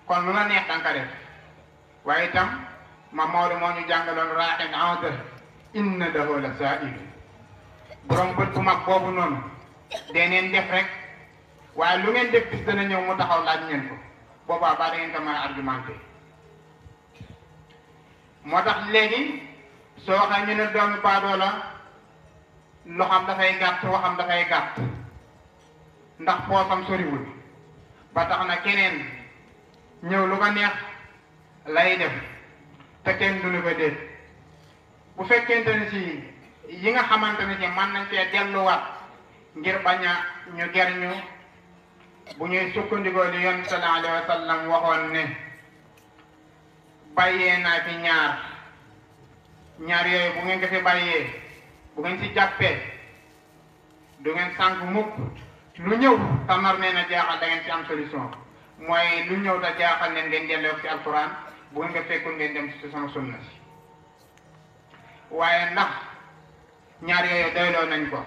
kon lu la neex danga ko def waaye itam ma Maodo moo ñu jàngaloon raaxin anta inna lahu la saa'il borom bët bu mag boobu noonu dee neen def rek waaye lu ngeen def bis dana ñëw mu taxaw laaj ngeen ko boobaa ba da ngeen ko mën a argumenté moo tax léegi soo waxee ñu ne doomu baadoo la loxam dafay gàtt waxam dafay gàtt ndax poosam soriwul ba tax na keneen ñëw lu ko neex lay def te kenn du lu ko déet bu fekkente ne si yi nga xamante ne si mën nañ fee delluwaat ngir bañ a ñu ger ñu bu ñuy sukkandikoo li Yonent sallallahu alayhi wa sallam waxoon ne bàyyee naa fi ñaar yooyu bu ngeen ko fi bàyyee bu ngeen si jàppee du ngeen sànk mukk lu ñëw te nar nee na jaaxal da ngeen ci am solution mooy lu ñëw te jaaxal leen ngeen delloo ci alquran bu ngeen ko fekkul ngeen dem ci sama sunna si waaye ndax ñaar yooyu doyloo nañ ko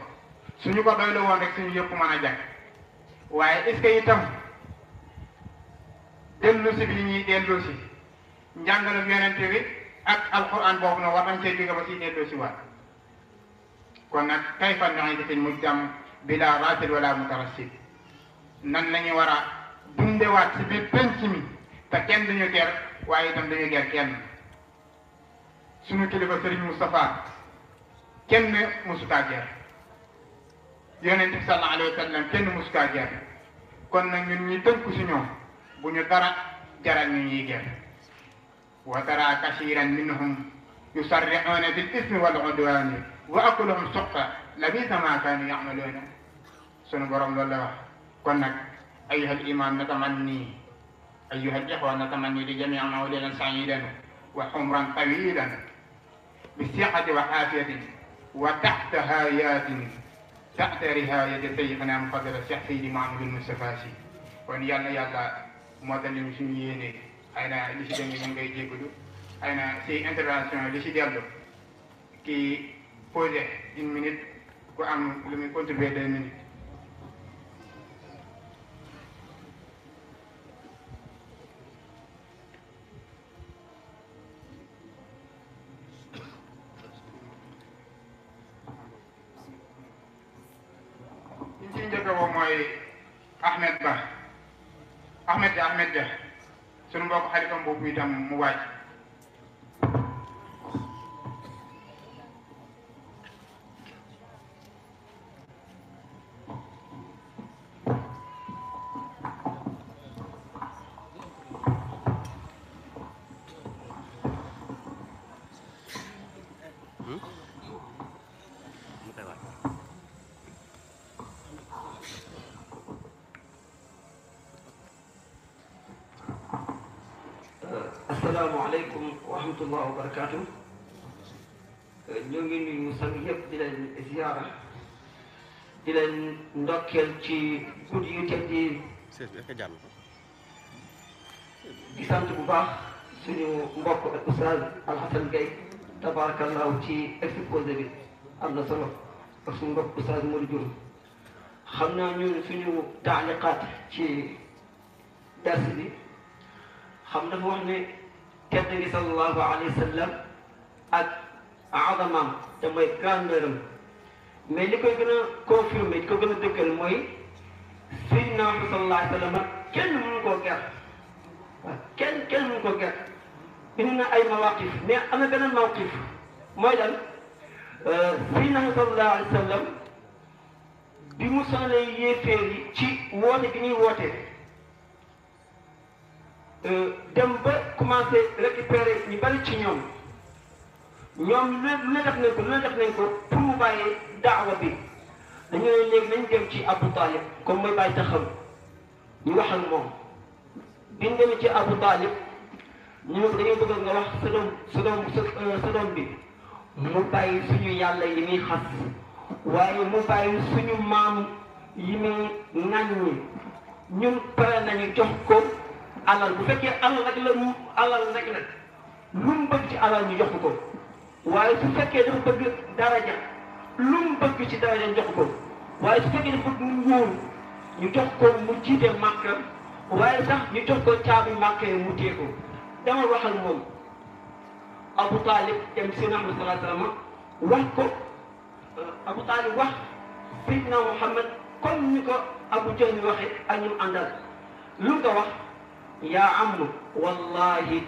suñu ko doyloo woon rek suñu yëpp mën a jag waaye est-ce que itam dellu si bi ñuy dellu si njàngalu Yonent bi ak alquran boobu nag war nañ cee jóge ba si dellu si waat kon nag kayfa nu'iidu fil mujtama bila rasid wala mutarassid nan la ñu war a dundewaat si biir penc mi te kenn duñu ger waaye itam duñu ger kenn suñu kilifa Serigne Moustapha kenn musukaa ger Yonent bi sallallahu alayhi wa sallam kenn musukaa ger kon nag ñun ñi tënku si ñoom bu ñu dara jaral ñu ñuy ger wa tara kasiran minhum yusarri'una bil ismi wal udwani wa akluhum suqta labisa ma kaanu ya'maluuna sunu borom loolu la wax kon nag ayyuha al imam natamanni ayyuha al ikhwa natamanni li jami'i mawlidan sa'idan wa humran tawilan bi si'ati wa afiyatin wa tahta hayatin tahta rihayati sayyidina mufaddal Cheikh Seydi Mouhamadou Moustapha Sy kon yàlla moo tax li suñu yéene ay na li si dem ñu ngi koy jégalu ay na si intervention li si dellu kii posé 1 minute ku am lu muy contribuer 2 minutes. li ñu ciy njëkk a woo mooy Ahmed Dia sunu mbokk xaritam boobu itam mu waaj. asalaamaaleykum wa rahmatullah wa barakaatu ñoo ngi nuyu sang yëpp di leen ziyaara di leen ndokkeel ci guddi yu tedd yi di sant bu baax suñu mbokk ak Oustaz Alhassane Gaye tabarakallahu ci exposé bi am na solo ak suñu mbokk Oustaz Modou Diouf xam naa ñun suñu taaliqaat ci dars bi xam dafa wax ne tedd gi sallallahu alayhi wa sallam ak azamam te mooy grandeur am mais li koy gën a confirmer li ko gën a dëggal mooy Seydina Muhammad sallallahu alayhi wa sallam kenn mënu koo ger waaw kenn mënu koo ger indi na ay mawaqif mais am na beneen mawqif mooy lan Seydina Muhammad sallallahu alayhi wa sallam bi mu sonalee yéeféer yi ci woote gi ñuy wootee dem ba commencé récupérer ñu bari ci ñoom lu ne def nañ ko pour mu bàyyee daawa bi dañu ne léegi nañ dem ci Abu Talib comme mooy bàyyi taxam ñu wax ak moom biñ demee ci Abu Talib ñu ne ko dañoo bëgg nga wax sa doom bi mu bàyyi suñu yàlla yi muy xas waaye mu bàyyi suñu maam yi muy ŋàññi ñun pare nañu jox ko alal bu fekkee alal rek la lu mu bëgg ci alal ñu jox ko waaye su fekkee dafa bëgg daraja lu mu bëgg ci daraja ñu jox ko waaye su fekkee dafa bëgg nguur ñu jox ko mu jiite Màkka waaye sax ñu jox ko caabi Màkka yi mu téye ko dama wax ak moom Abu Talib dem si Muhammad sallallahu alayhi wa sallam wax ko Abu Talib wax Seydina Muhammad comme ni ko Abu Jahl waxee ak ñu àndal lu nga wax yaa am wallahi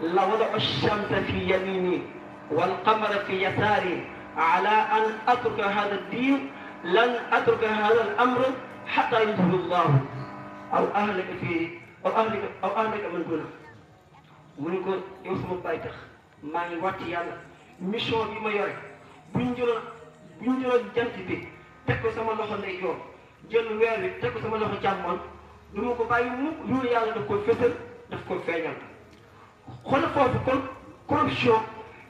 la wada ash-shamsa fi yamini wal qamara fi yasari ala an atruka hada ad-din lan atruka hada al-amr hatta yuzhiru Allah aw ahlika man duna mu ni ko yow sama baay tax maa ngi wàcc yàlla mission bi ma yore buñ jëloon jant bi teg ko sama loxo ndeyjoor jël weer bi teg ko sama loxo càmmoñ du ma ko bàyyi mukk loolu yàlla daf ko fësal daf ko feeñal xoolal foofu kon corruption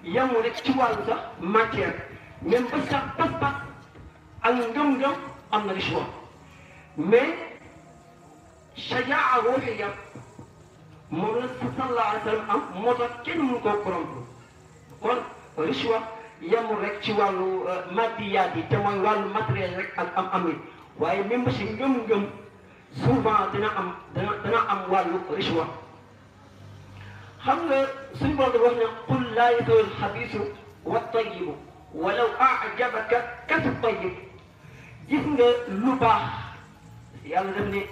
yamul rek ci wàllu sax matière même ba sax pas-pas ak ngëm-ngëm am na rishwa mais shajaa ruuxiya moom la sallallahu alayhi wa sallam am moo tax kenn mënu koo corrompre kon rishwa yamul rek ci wàllu maddiyaat yi te mooy wàllu matériel rek ak am yi waaye même ba si ngëm-ngëm souvent dina am wàllu rishwa xam nga suñu borom wax ne qul laa yastawi al-xabiisu wat-tayyibu walaw a'jabaka kas-tayyib gis nga lu baax yàlla def ne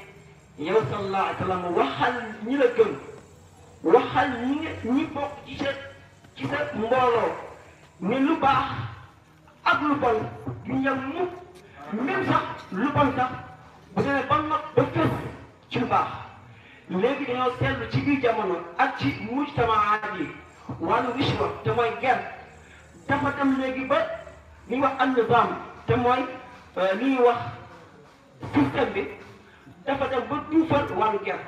yow sallallahu alayhi wa sallam waxal ñi la gëm waxal ñi bokk ci sa mbooloo ne lu baax ak lu bon du yem mukk même sax lu bon sax bu demee ba nag ba fës ci lu baax léegi dañoo seetlu ci biir jamono ak ci mujtamaat yi wàllu rishwa te mooy ger dafa dem léegi ba li ñuy wax an-nizaam te mooy li ñuy wax système bi dafa dem ba duufal wàllu ger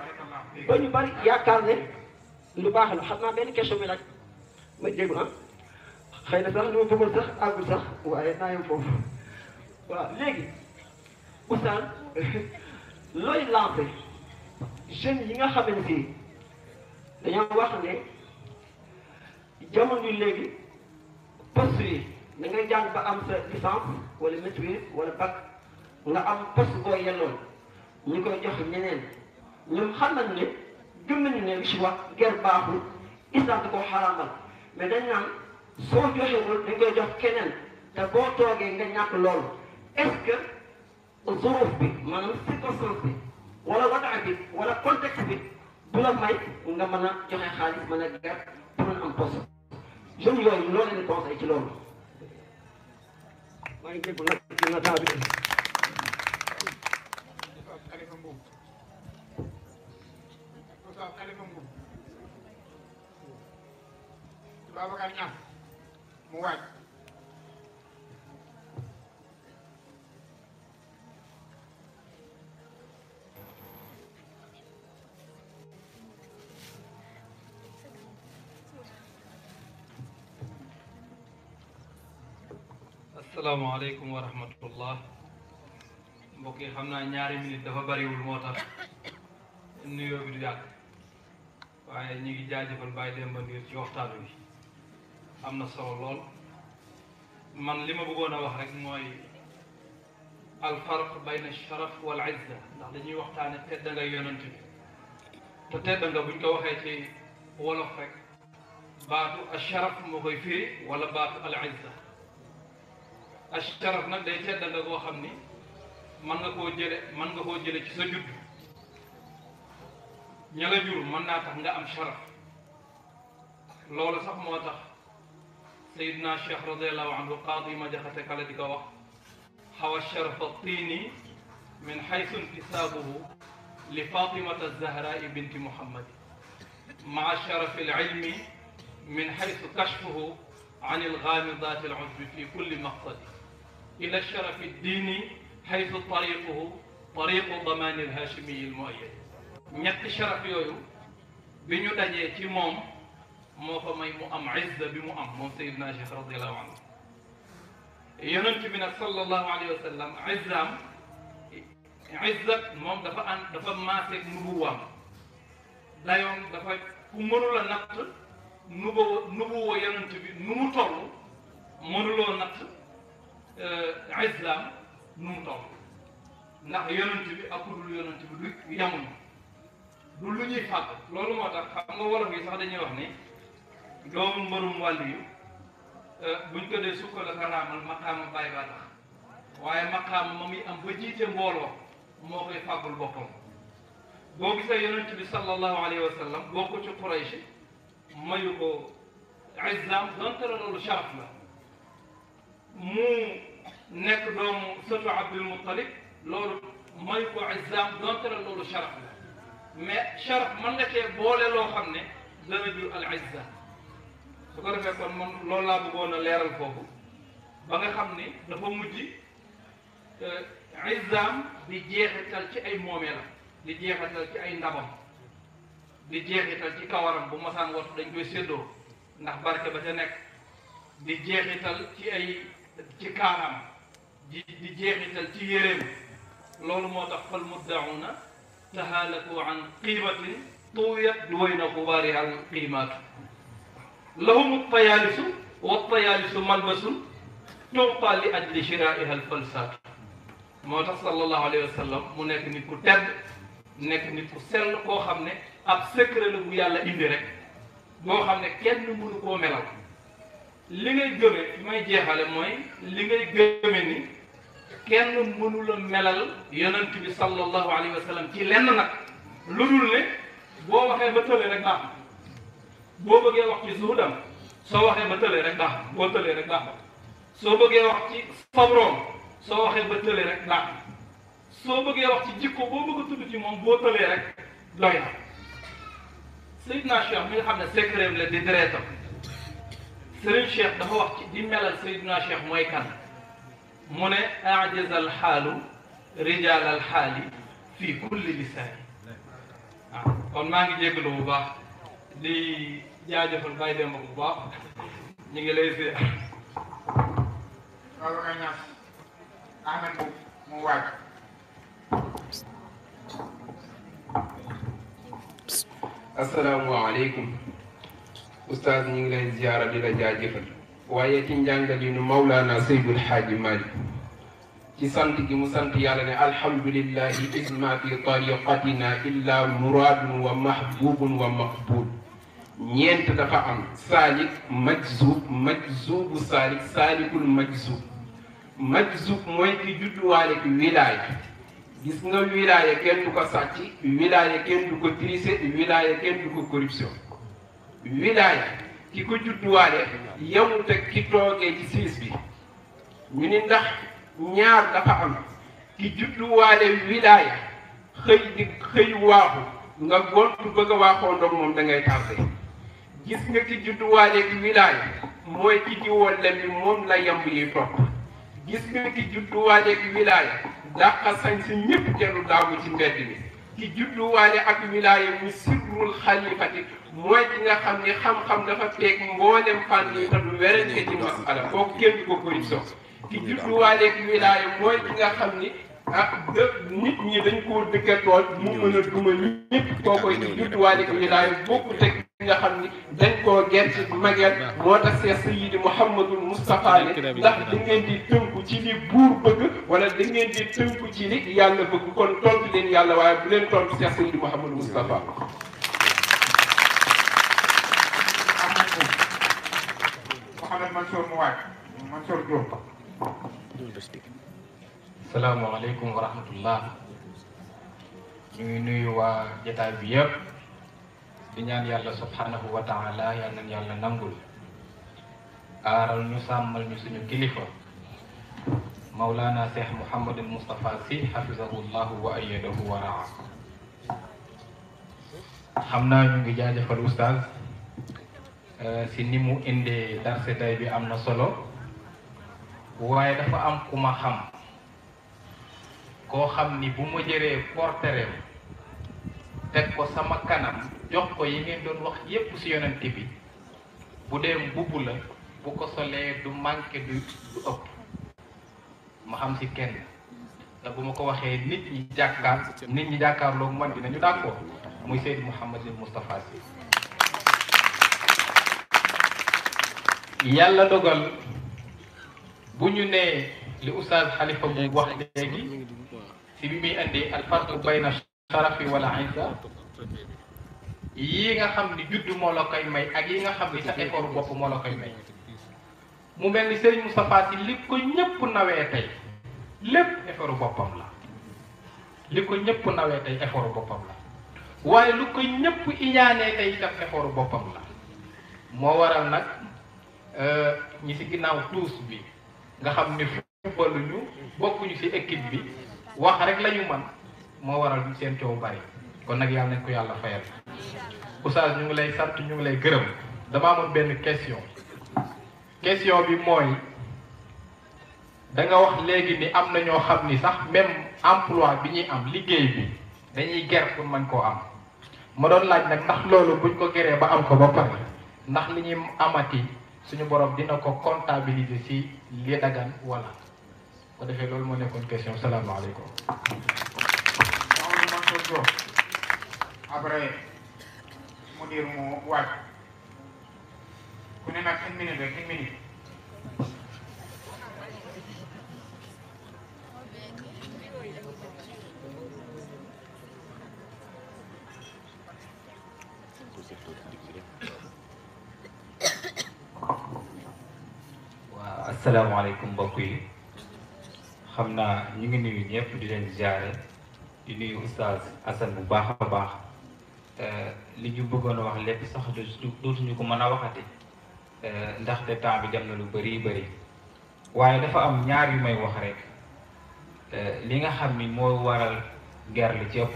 ba ñu bari yaakaar ne lu baax la xam naa benn question bi laaj ma dégg xëy na sax li ma bëggoon sax àggul sax waaye naa yem foofu waaw léegi oustaz looy lancé jeunes yi nga xamante ni dañoo wax ne jamono yi léegi poste yi da ngay jàng ba am sa licence wala maîtrise wala bac nga am poste boo yelloon ñu koy jox ñeneen ñoom xam nañ ne gëm nañu ne si wax ger baaxul islam da koo xaraamal mais dañ naan soo joxewul dañ koy jox keneen te boo toogee nga ñàkk loolu est-ce que zuruf bi maanaam circonstance bi wala wadaa bi wala contexte bi du la may nga mën a joxe xaalis mën a ger pour mën am poste jeunes yooyu loo leen di conseil ci loolu maa ngi déglu nag dina temps bi Babacar Niang mu waaj asalaamaaleykum wa rahmatullah mbokk yi xam naa ñaari minute dafa bariwul moo tax nuyoo bi du yàgg waaye ñu ngi jaajëfal Baye Demba Ndir ci waxtaan wi am na solo lool man li ma bëggoon a wax rek mooy alfarq bayna sharaf wal izza ndax dañuy waxtaane tedd nga yonent bi te tedd nga buñ ko waxee ci wolof rek baatu asharaf moo koy firi wala baatu al izza asharaf nag day tedd nga koo xam ni mën nga koo jële ci sa judd ña la jur mën naa tax nga am sharaf loolu sax moo tax sayidna cheikh radiallahu anhu qaadi ma jaxate kala di ko wax xawa sharaf tiini min xaysu intisaabuhu li fatimata zahrai binti muhammadi maa sharafi alilmi min xaysu kashfuhu an algaamidaati alujbi fi kulli maqsadi ila sharafi addiini xaysu tariquhu tariqu damaani alhaashimiyi almuayyad ñetti sharaf yooyu bi ñu dajee ci moom moo ko may mu am izza bi mu am moom sayidna cheikh radiallahu anhu yonent bi nag sallallahu alayhi wa sallam izzaam izzat moom dafa maaseeg nubuwaam dayoom dafa ku mënula natt nubuwa yonent bi nu mu toll mënuloo natt izzaam nu mu toll ndax yonent bi ak ku dul yonent bi du yamuñu du lu ñuy fàgg loolu moo tax xam nga wolof yi sax dañuy wax ni doomu mbërum wàll yu buñ ko dee sukka la ka raamal maqaama bàyyi baa tax waaye maqaama ma muy am ba jiite mbooloo moo koy fàggul boppam boo gisee yonent bi sallallahu alayhi wa sallam boo ko ci Quraysh mayu ko izzaam donte la loolu sharaf la mu nekk doomu sëtu Abdul Muttalib loolu mayu ko izzaam donte la loolu sharaf la mais sharaf mën nga cee boole loo xam ne dana jur al izza su ko defee kon man loolu laa bëggoon a leeral foofu ba nga xam ni dafa mujj izzaam di jeexital ci ay moomeelam di jeexital ci ay ndabam di jeexital ci kawaram bu masaan wattu dañ koy séddoo ndax barke ba ca nekk di jeexital ci kaaraam di jeexital ci yéreem loolu moo tax fal muddauna tahaalaku an qiimatin tuwiyat duwayna xubaariha al qiimaatu lahum tayaalisu wa tayaalisu malbasun tuuqa li ajli shiraiha al falsaatu moo tax sallallahu alayhi wa sallam mu nekk nit ku tedd nekk nit ku sell koo xam ne ab secret la bu yàlla indi rek boo xam ne kenn mënu koo melal li ngay gëme may jeexale mooy li ngay gëme ni kenn mënu la melal yonent bi sallallahu alayhi wa sallam ci lenn nag lu dul ne boo waxee ba tële rek baax boo bëggee wax ci zuhudam soo waxee ba tële rek baax boo tëlee rek baax soo bëggee wax ci sabroom soo waxee ba tële rek baax soo bëggee wax ci jikko boo bëgg a tudd ci moom boo tëlee rek doy na Seydina Cheikh mi nga xam ne secret la di dereetam Serigne Cheikh dafa wax ci di melal Seydina Cheikh mooy kan mu ne ajaza al xaalu rijal al xaali fi kulli lisaani waaw kon maa ngi jégalu bu baax di jaajëfal Baye Demba bu baax ñu ngi lay ziar. loolu nga ñaan Ahmed mu waaj. asalaamaaleykum oustaz ñu ngi lay ziara di la jaajëfal waaye ci njàngalinu Mawlana Seydul Xaaji Malik ci sant gi mu sant yàlla ne alhamdulillahi isma fi tariqatina illa muradun wa mahbubun wa maqbul ñeent dafa am saalik majzubu saalik saalikul majzub mooy ki judduwaale ki wilaaya gis nga wilaaya kenn du ko sàcc wilaaya kenn du ko tricher wilaaya kenn du ko corruption wilaaya ki ko judduwaale yemut ak ki toogee ci siis bi ñu ni ndax ñaar dafa am ki judduwaale wilaaya xëy waaxu nga gontu bëgg a waaxoo ndox moom da ngay tardé gis nga ki judduwaale ki wilaaya mooy ki jiwoon lem bi moom la yemb yi topp gis nga ki judduwaale ki wilaaya dàqa sañ si ñëpp dellu daagu ci mbedd mi ki judduwaale ak wilaaya mu sirrul xalifati mooy ki nga xam ni xam-xam dafa peeg mboolem fànn yi te du werante ci masala kooku kenn du ko corruption ki judduwaale ak wilaaya mooy ki nga xam ni nit ñi dañ koo dëkkatoon mu mën a duma ñëpp koo koy ki judduwaale ak wilaaya bokkut ak ki nga xam ni dañ koo gerte magel moo tax Seex Sayyidi Muhammadul Mustafa ne ndax da ngeen di tënku ci li buur bëgg wala da ngeen di tënku ci li yàlla bëgg kon tontu leen yàlla waaye bu leen tontu Seex Sayyidi Muhammadul Mustafa. Mouhamed Mansour mu waaj Mansour Diop salaamaaleykum wa rahmatullah. ñu ngi nuyu waa jotaay bi yëpp di ñaan yàlla subhanahu wa taala yal nañu yàlla nangul aaral ñu sàmmal ñu suñu kilifa Mawlana Cheikh Mouhamadul Moustapha Sy hafizahullahu wa ayyadahu wa raa. xam naa ñu ngi jaajëfal oustaz si ni mu indee darse tay bi am na solo waaye dafa am ku ma xam koo xam ni bu ma jëree portereem teg ko sama kanam jox ko yi ngeen doon wax yépp ci yonent bi bu dee mbubb la bu ko solee du manqué du ëpp ma xam ci kenn te bu ma ko waxee nit ñi jàkkaarloo man dinañu d'accord muy Seydi Mouhamadul Moustapha Sy. yàlla dogal bu ñu nee li oustaz Khalifa mu wax léegi ci bi muy indi al farqu bayna sharafi wala isa yi nga xam ni juddu moo la koy may ak yi nga xam ni sa effort bopp moo la koy may mu mel ni Serigne Moustapha Sy li ko ñëpp nawee tey lépp effort boppam la li ko ñëpp nawee tey effort boppam la waaye lu ko ñëpp iñaanee tey itam effort boppam la moo waral nag ñi ci ginnaaw tuus bi nga xam ni footballuñu bokkuñu ci équipe bi wax rek lañu man moo waral seen coow bari kon nag yàlla nañ ko yàlla fayal. Oustaz ñu ngi lay sant ñu ngi lay gërëm dama amoon benn question bi mooy da nga wax léegi ni am na ñoo xam ni sax même emploi bi ñuy am liggéey bi dañuy ger pour mën koo am ma doon laaj nag ndax loolu buñ ko geree ba am ko ba pare ndax li ñuy amati suñu borom dina ko comptabiliser ci li dagan wala ko defee loolu moo nekkoon question salaamaaleykum. après mu dir mu waaj ku ne nag 1 minute rek 1 minute. waaw asalaamaaleykum mbokk yi xam naa ñu ngi nuyu ñëpp di leen ziare di nuyu oustaz Assane bu baax a baax li ñu bëggoon a wax lépp sax dootuñu ko mën a waxati ndaxte temps bi dem na lu bëri waaye dafa am ñaar yu may wax rek li nga xam ni moo waral ger li ci ëpp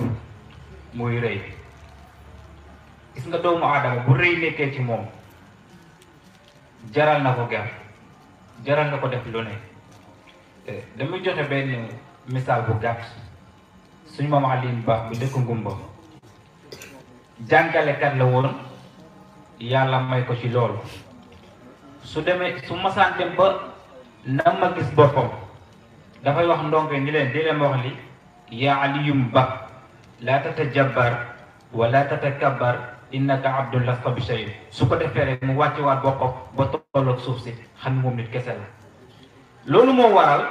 muy rëy. gis nga doomu aadama bu rëy nekkee ci moom jaral na ko ger jaral na ko def lu ne damay joxe benn misaal bu gàtt suñu maam Alioune Ba bu dëkk Ngumba jàngalekat la woon yàlla may ko ci loolu su demee su masaan dem ba na ma gis boppam dafay wax ndongo ni leen di leen wax li yaa Alioune Ba laa tatajabbar wala tatakabbar innaka abdun lasta bi shay su ko defee rek mu wàcce waat boppam ba tolloog suuf si xam moom nit kese la loolu moo waral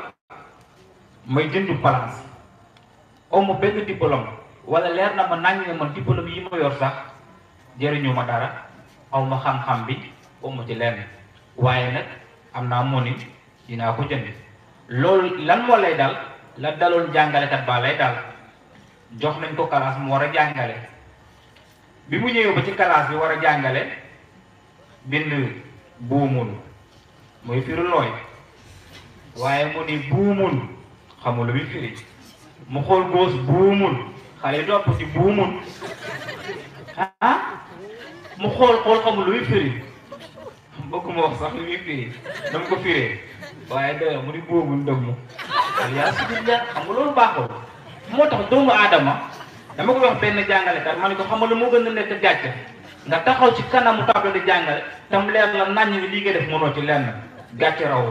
may jëndu place amu benn diplôme wala leer na ma nañ ne man diplôme yi ma yor sax jëriñu ma dara aw ma xam-xam bi amu ci lenn waaye nag am naa moo ni dinaa ko jënd loolu lan moo lay dal la daloon jàngalekat baa lay dal jox nañ ko classe mu war a jàngale bi mu ñëwee ba ci classe bi war a jàngale bind buumun muy firi looy waaye mu ni buumun xamul lu muy firi mu xool góos buumun xale yi topp ci buumun mu xool xamul lu muy firi bokkuma wax sax lu muy firi dama ko firee waaye dara mu ni buumun dëmm yaa sibillah xam nga loolu baaxul moo tax doomu aadama dama ko wax benn jàngalekat ma ne ko xam nga lu moo gën a nekk gàcce nga taxaw ci kanamu table di jàngale tam leer la naññ bi lii nga def mënoo ci lenn gàcce raw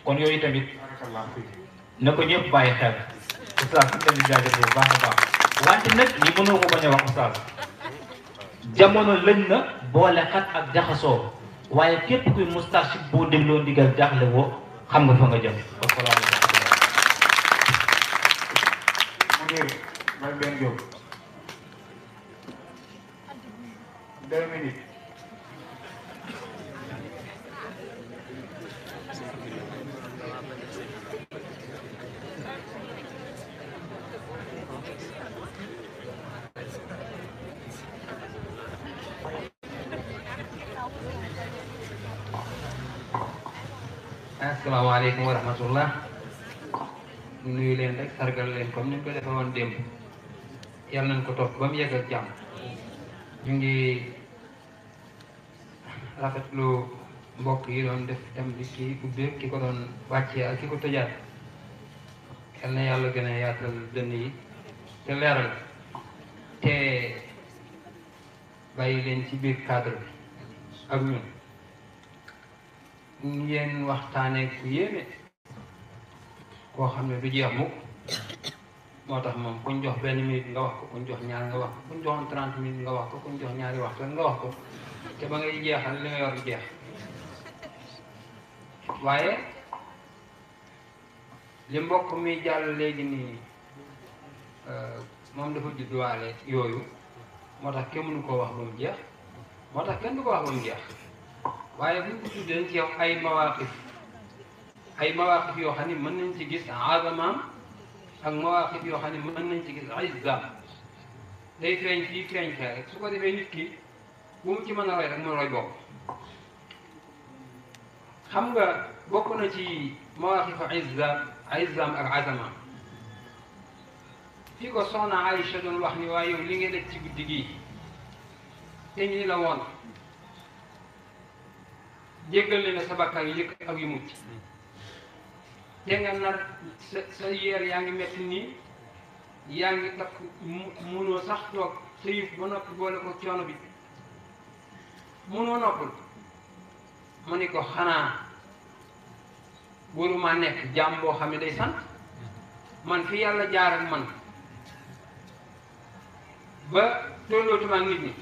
kon yooyu tamit na ko ñëpp bàyyi xel oustaz su leen di jaajëf bu baax a baax wante nag ñi mënoo ko bañ a wax oustaz jamono lëñ na boole xat ak jaxasoo waaye képp kuy mustarshid boo dégloo ndigal jaaxle woo xam nga fa nga jëm May benn jóg 2 minutes. asalaamaaleykum wa rahmatullah nuyu leen rek sargal leen comme ni ñu ko defee woon démb yàlla nañ ko topp ba mu yegg ak jàmm ñu ngi rafetlu mbokk yi doon def dem bi ki ubbeeg ki ko doon wàccee ak ki ko tëjaat yal na yàlla gën a yaatal dënn yi te leeral te bàyyi leen ci biir cadre bi ak ñun ngeen waxtaanee ku yéeme koo xam ne du jeex mukk moo tax moom kuñ jox benn minute nga wax ko kuñ jox ñaar nga wax ko kuñ joxoon 30 minutes nga wax ko kuñ jox ñaari waxtu nga wax ko te ba ngay jeexal li nga yor jeex waaye li mbokk mi jàll léegi nii moom dafa judduwaale yooyu moo tax kenn mënu koo wax ba mu jeex moo tax kenn du ko wax ba mu jeex waaye bu ñu ko tuddee ci yow ay mawaqif yoo xam ne mën nañ ci gis azamaam ak mawaqif yoo xam ne mën nañ ci gis izzaam day feeñ fii feeñ fee rek su ko defee nit ki bu mu ci mën a roy rek mu roy boobu xam nga bokk na ci mawaqif izzaam ak azamaam fii ko soxna Aïcha doon wax ni waaye yow li nga def ci guddi gii te ñi la woon jéggal leen sa bakkaar yu yëkk ak yu mucc te nga nar sa yeer yaa ngi metti nii yaa ngi takk munoo sax toog sa yëf ba noppi boole ko coono bi munoo noppul mu ni ko xanaa waruma nekk jaam boo xam ne day sant man fi yàlla jaar ak man ba tollootuma ak nit ñi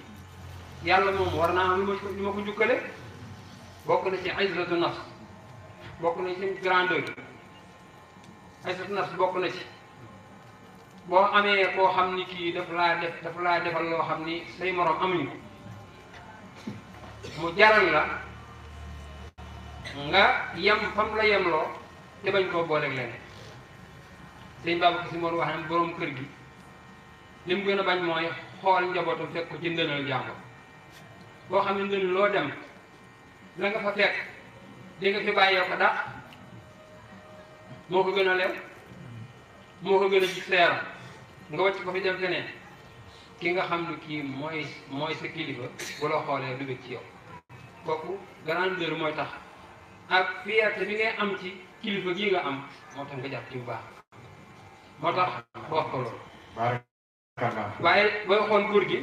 yàlla moom war naa am lu ma ko njukkale bokk na ci izzatu nafs bokk na ci grandeur izzatu nafs bokk na ci boo amee koo xam ni kii daf laa defal loo xam ni say morom amuñu ko mu jaral la nga yem fam la yemloo te bañ koo booleeg leneen sëñ Babacar Si moom wax na borom kër gi li mu gën a bañ mooy xool njabootam fekk ko ci ndënal jàmbur boo xam ne ndënal loo dem la nga fa fekk di nga fi bàyyee ko dàq moo ko gën a lew moo ko gën a gis seeram nga wàcc ko fi dem feneen ki nga xam ne kii mooy sa kilifa bu la xoolee du bëgg ci yow kooku grandeur mooy tax ak fierté bi ngay am ci kilifa gii nga am moo tax nga jàpp ci bu baax moo tax wax ko loolu waaye booy xool góor gi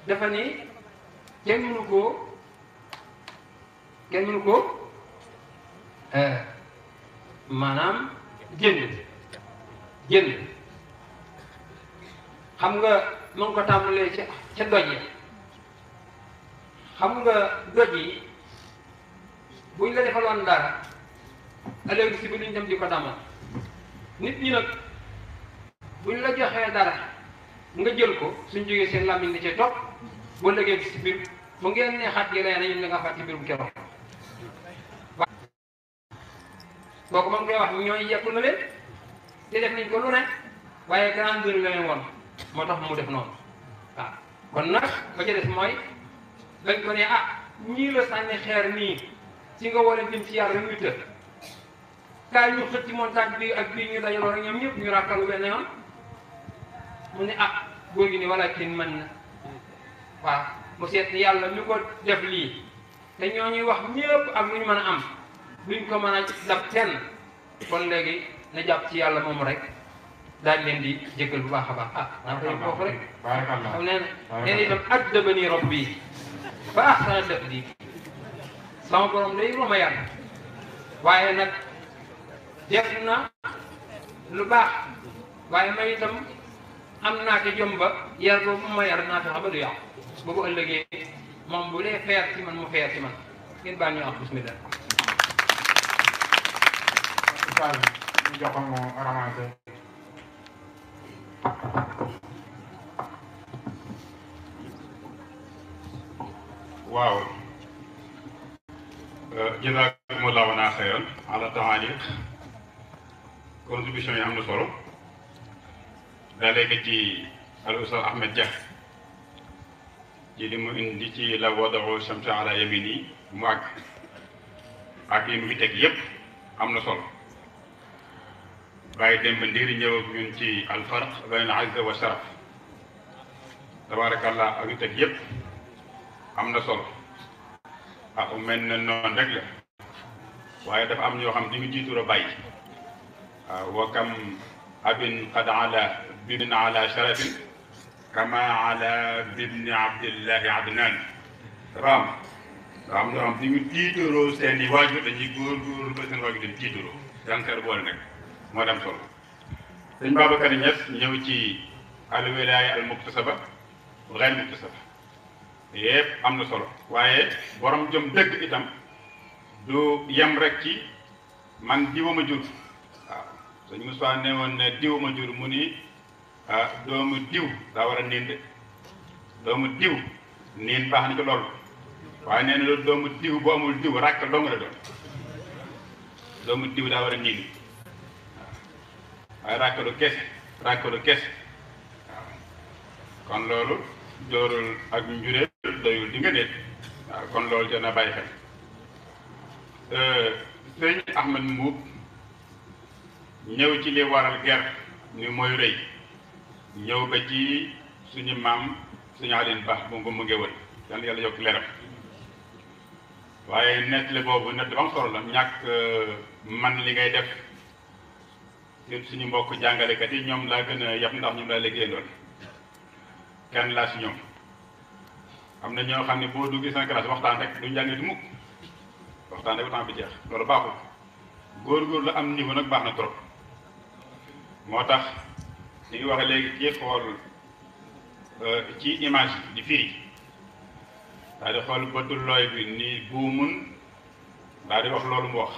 dafa ni kenn mënu koo maanaam jënd xam nga mu ngi ko tàmbalee ca doj yi xam nga doj yi buñ la defaloon dara ëllëg si bi duñ dem di ko damal nit ñi nag buñ la joxee dara nga jël ko suñ jógee seen làmmiñ di ci topp boo lëgee si biir bu ngeen ne xat yi rey na ñun li nga fàtte biir bu keroog kooku moom koy wax ñooy yekku na leen te def nañ ko lu ne waaye grandeur la leen woon moo tax mu def noonu waaw kon nag ba ca des mooy dañ ko ne ñii la sànni xeer nii ci nga war a jëm ci yàlla ñu tëdd kaay ñu xëcc montagne bi ak bii ñu dajaloo rek ñoom ñëpp ñu ràkkalu benn yoon mu ne góor gi ni walakin mën na waaw mu seet yàlla mi ko def lii te ñoo ñuy wax ñëpp ak lu ñu mën a am duñ ko mën a dab kenn kon léegi na jàpp ci yàlla moom rek daal leen di jéggal bu baax a baax naa koy foofu rek xam nee itam addabani rabbi ba ahsana ta'diib sama borom day lu ma yar waaye nag def na lu baax waaye may itam am naa ko jom ba yar boobu ma yar naa fexe ba du yàqu boobu ëllëgee moom bu dee feer ci man mu feer ci man ngeen baal ñu wax bismillah ñu jox ko mu ramassé waaw jazakumullahu xayran ala taaliq contribution yi am na solo daa léegi ci al Oustaz Ahmed Dia ci li mu indi ci la wada'u shamsa ala yamini mu ak yi mu fi teg yépp am na solo. Baye Demba Ndiir ñëw ak ñun ci alfarq bayna al-izza wa sharaf tabarakallah ak yu teg yépp am na solo. Mel na noonu rek la waaye dafa am ñoo xam di ngi jiitur a bàyyi waaw wa kam abin qad ala bibin ala sharafin kama ala bibni abdillahi adnan dafa am ñoo xam di ngi tiituroo seen i waajur dañuy góor ba seen waajur dañ tiituroo danseer boole nag moo dem solo. sëñ Babacar Niass ñëw ci al wilaaya al muktasaba ghayr muktasaba yépp am na solo waaye borom jom dëgg itam du yem rek ci man diwuma jur waaw sëñ Moussa ne woon ne diwuma jur mu ni doomu diw daa war a niin de doomu diw niin baax na ci loolu waaye nee na loolu doomu diw bu amul diw ràkk dong la doon doomu diw daa war a niin waaye ràkk du kese waaw kon loolu doorul ak njureel doyul di nga déet waaw kon loolu jar na bàyyi xel. sëñ Ahmed Mbuub ñëw ci li waral ger ni mooy rëy ñëw ba ci suñu maam suñu Alioune Ba bu mu ngéwël yal na yàlla yokk leeram waaye nettali boobu nett ba am solo la ñàkk man li ngay def surtout suñu mbokk jàngalekat yi ñoom laa gën a yab ndax ñoom laa liggéey lool kenn laa si ñoom am na ñoo xam ne boo duggee seen classe waxtaan rek duñ jàngee du mukk waxtaan rek temps bi jeex loolu baaxul góor la am niveau nag baax na trop moo tax li ngi waxe léegi ci xool ci image di firi daal di xool bëtu looy bi ni buumun daal di wax loolu mu wax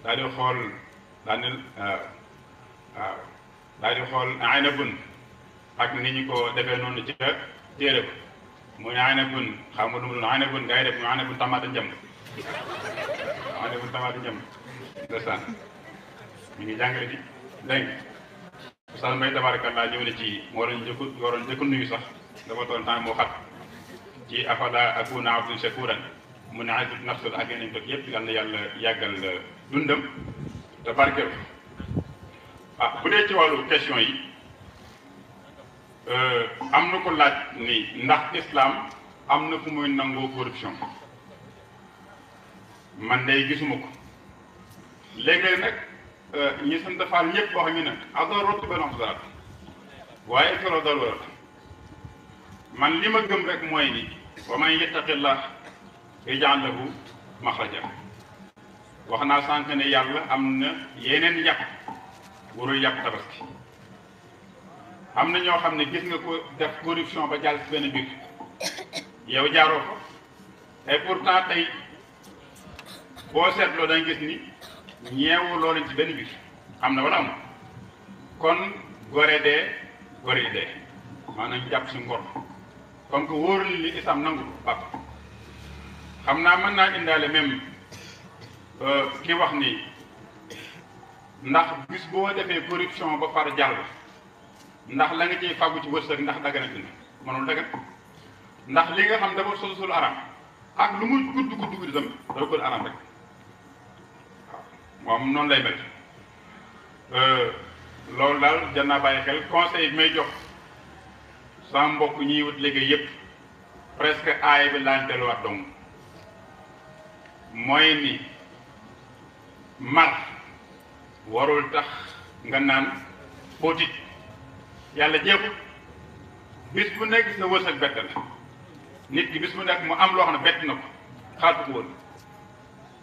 daal di xool daal di waaw daal di xool aynabun ak ni ñu ko defee noonu ci téere ba muy aynabun xam nga lu mu doon aynabun ngay def muy aynabun tamaata njëm aynabun tamaata njëm ndeysaan ñu ngi jàngale ci dégg nga Oustaz Mbaye tabarakallah ñëw na ci waroon njëkk nuyu sax dafa toon temps moo xat ci afala akuna abdun shakuran mu ne aysut nafsul ak yeneen toog yëpp yal na yàlla yàggal dundam te barkeel bu dee ci wàllu question yi am na ko laaj ni ndax islam am na fu muy nangoo corruption man day gisuma ko léeg-léeg nag ñi sant faal ñëpp wax ñu ne adorot benn xasarat waaye solo dal wala man li ma gëm rek mooy ni wa man yattaqillah yaj'al lahu maxraja wax naa sànq ne yàlla am na yeneen yàpp warul yàpp tabaski am na ñoo xam ne gis nga ko def corruption ba jàll si benn biir yow jaaroo ko et pourtant tey boo seetloo da nga gis ni ñeewu loolu ci benn biir am na wala am kon gore yi dee maanaam jàpp si ngor comme que wóorul li islam nangu bàpp xam naa mën naa indaale même ki wax ni ndax bis boo defee corruption ba far jàll ndax la nga ciy fàggu ci wërsëg ndax dagana dina mënul dagan ndax li nga xam dafa sul aram ak lu muy gudd itam dafa gën aram rek waaw moom noonu lay mel loolu daal jar naa bàyyi xel conseil bi may jox sama mbokk ñiy wut liggéey yépp presque aay bi laa delluwaat dong mooy ni mar warul tax nga naan póotit yàlla jeexul bis bu nekk sa wërsëg bett la nit ki bis bu nekk mu am loo xam ne bett na ko xaatu ko woon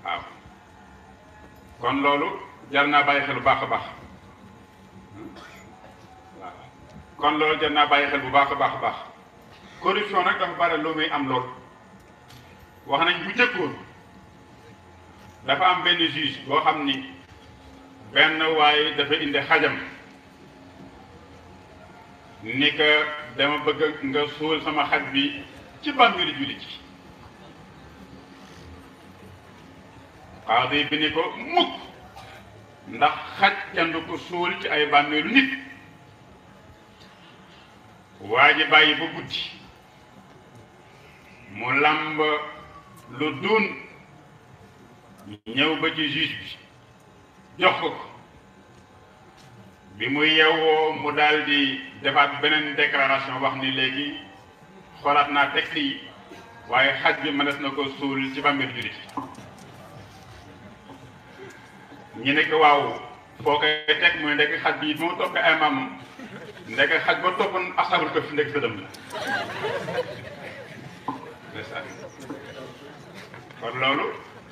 waaw kon loolu jar naa bàyyi xel bu baax a baax waaw kon loolu jar naa bàyyi xel bu baax a baax corruption nag dafa bare lu muy am lool wax nañ bu jëkkoon dafa am benn juge boo xam ni benn waaye dafa indi xajam ni que dama bëgg nga suul sama xaj bi ci bàmmeelu jullit ci xaadi bi ni ko mukk ndax xaj kenn du ko suul ci ay bàmmeelu nit waa ji bàyyi ba guddi mu làmb lu duun ñëw ba ci juge bi jox ko bi mu yeewoo mu daal di defaat beneen déclaration wax ni léegi xoolaat naa texte yi waaye xaj bi mënees na ko suul ci bàmmeel jullit ñu ne ko waaw foo koy teg muy ndekk xaj bi bi mu toppee ay maamam ndekk xaj ba toppoon asabul ko fi ndekk sëdëm la kon loolu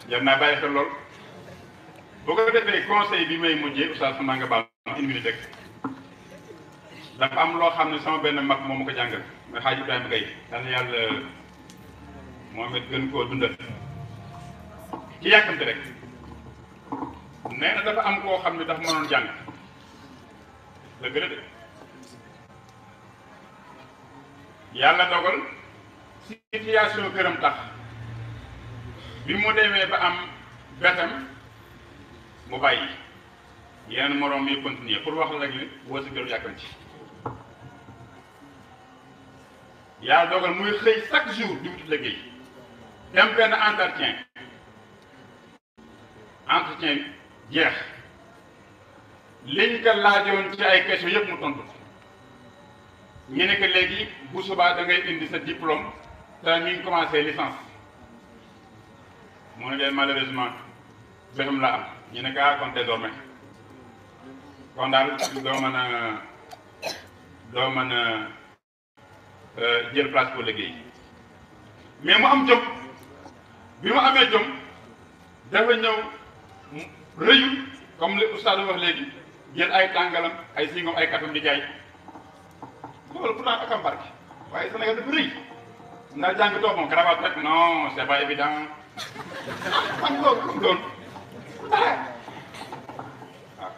jar naa bàyyi xel lool boo ko defee conseil bi may mujjee oustaz sama nga baal une minute rek dafa am loo xam ne sama benn mag moo ma ko jàngal mooy xaaj Ibrahima Gaye daan yàlla moom it gën koo dundal ci yàkkamte rek nee na dafa am koo xam ne dafa mënoon jàng la gën a de yàlla dogal situation këram tax bi mu demee ba am betam mu bàyyi yeneen moroom yi continuer pour wax la rek ni woo si këru yàkkam ci yàlla dogal muy xëy chaque jour di wuti liggéey dem benn entretien jeex liñ ko laajoon ci ay questions yëpp mu tontu ñu ne que léegi bu subaa da ngay indi sa diplôme te mi ngi commencé licence mu ne leen malheureusement bésam la am ñu ne kaa kon désormais kon daal doo mën a jël place pour liggéey mais mu am jom bi mu amee jom dafa ñëw rëyu comme li oustaz wax léegi jël ay tàngalam ay singom ay kafam di jaay loolu pourtant ak am barke waaye Sénégal dafa rëy ndax jàng toog moom cravate rek non c'est pas évident man loolu comme doon dara waaw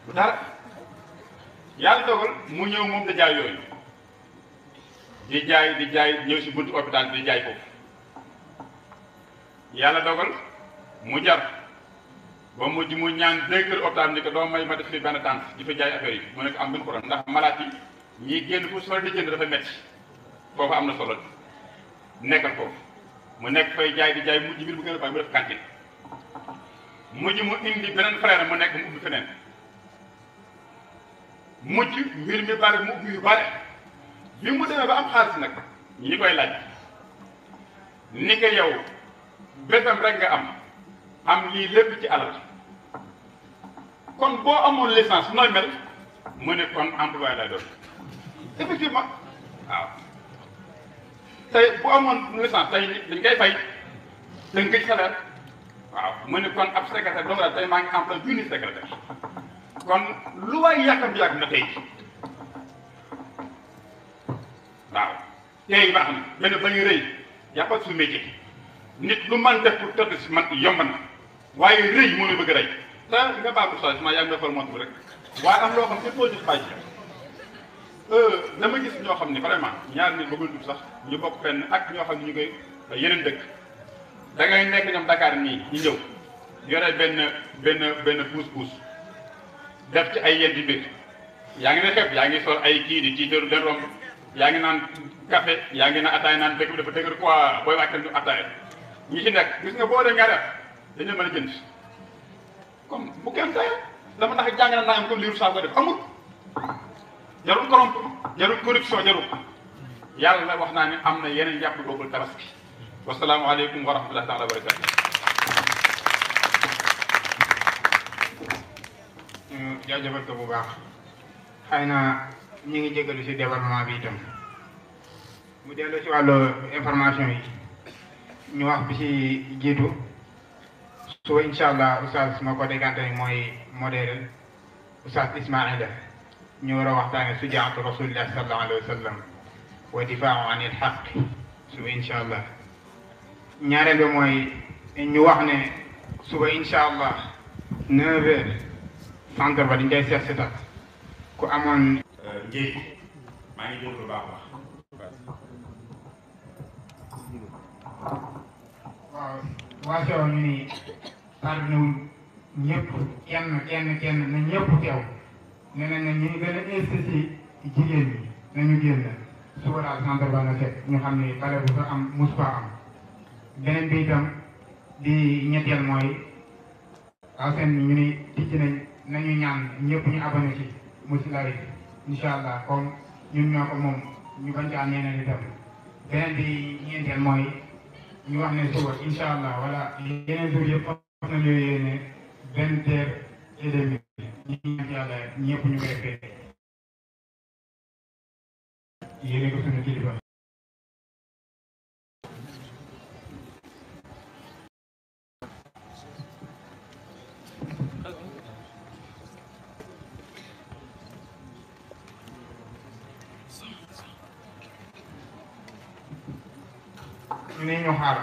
bu dara yàlla dogal mu ñëw moom da jaay yooyu di jaay ñëw si buntu hôpital di jaay foofu yàlla dogal mu jar ba mujj mu ñaan directeur hôpital ni ko doo may ma def fi benn tànk di fa jaay affaire yi mu nekk am benn problème ndax malade yi ñiy génn fu solo di jënd dafa metti foofu am na solo nekkal foofu mu nekk fay jaay di jaay mujj mbir bu gën a baax mu def cantine mujj mu indi beneen frère mu nekk mu ubbi feneen mujj mbir mi bari mu ubbi yu bari bi mu demee ba am xaalis nag ñi koy laaj ni ko yow bésam rek nga am lii lépp ci alal kon boo amoon licence nooy mel mu ne kon employé lay doon effectivement waaw tey bu amoon licence tey dañ koy fay dañ koy salaire waaw mu ne kon ab secrétaire doomu daal tey maa ngi en place junni secrétaire kon lu waay yàgg na tey waaw tey baax na benn ba ñu rëy yàppal su métier nit lu man def pour tëdd si man yomb na waaye rëy moo ñu bëgg a rey te nga baax bu sooy yaa ngi defal montre bi rek waaye am loo xam il faut ñu bàyyi dama gis ñoo xam ne vraiment ñaar nit bëggul tudd sax ñu bokk fenn ak ñoo xam ne ñu koy yeneen dëkk da ngay nekk ñoom Dakar nii ñu ñëw yore benn puus def ci ay yenn mbir yaa ngi ne xeeb yaa ngi sol ay kii di tiitaru den romb yaa ngi naan café yaa ngi naan ataay naan dëkk bi dafa dëgër quoi booy wàccal ñu ataay ñi ci nekk gis nga boo dem nga def dañu mën a jënd comme bu kenn tey dama tax jàng na naayam comme liiru saa ko def amul jarul corrompe jarul corruption jarul yàlla wax naa ne am na yeneen yàpp boobul tabaski wasalaamualeykum wa rahmatullahi taala wa barakatu jaajëfal ko bu baax xëy na ñu ngi jégalu si développement bi itam mu dellu si wàllu information yi ñu wax bi si jiitu suba incha allah oustaz ma ko déggante ni mooy modèle oustaz Ismaïla ñu war a waxtaane sujaatu rasulillah sallallahu alayhi wa sallam wa difaahu anil xaq suba incha allah ñaareel bi mooy ñu wax ne suba incha allah 9h centre ba dañ koy seet seetal ku amoon njëriñ maa ngi jóg lu baax waaw waa Sow ñu ni parvenewul ñëpp kenn na ñëpp teew nee nañ ne ñu gën a insisté jigéen ñi nañu génn suba daal centre ba na set ñu xam ni bale bu fa am mus fa am beneen bi itam di ñetteel mooy waaw seen ñu ni ticc nañu ñaan ñëpp ñu abonné ci Mourchid Live incha allah comme ñun ñoo ko moom ñu bañ caa ñeneen itam beneen bi ñeenteel mooy ñu wax ne suba incha allah wala yeneen jours yëpp wax nañu yéene 20h30 ñu ñaan yàlla ñëpp ñu koy fee yéene ko suñu kilifa. ñu ne ñu xaar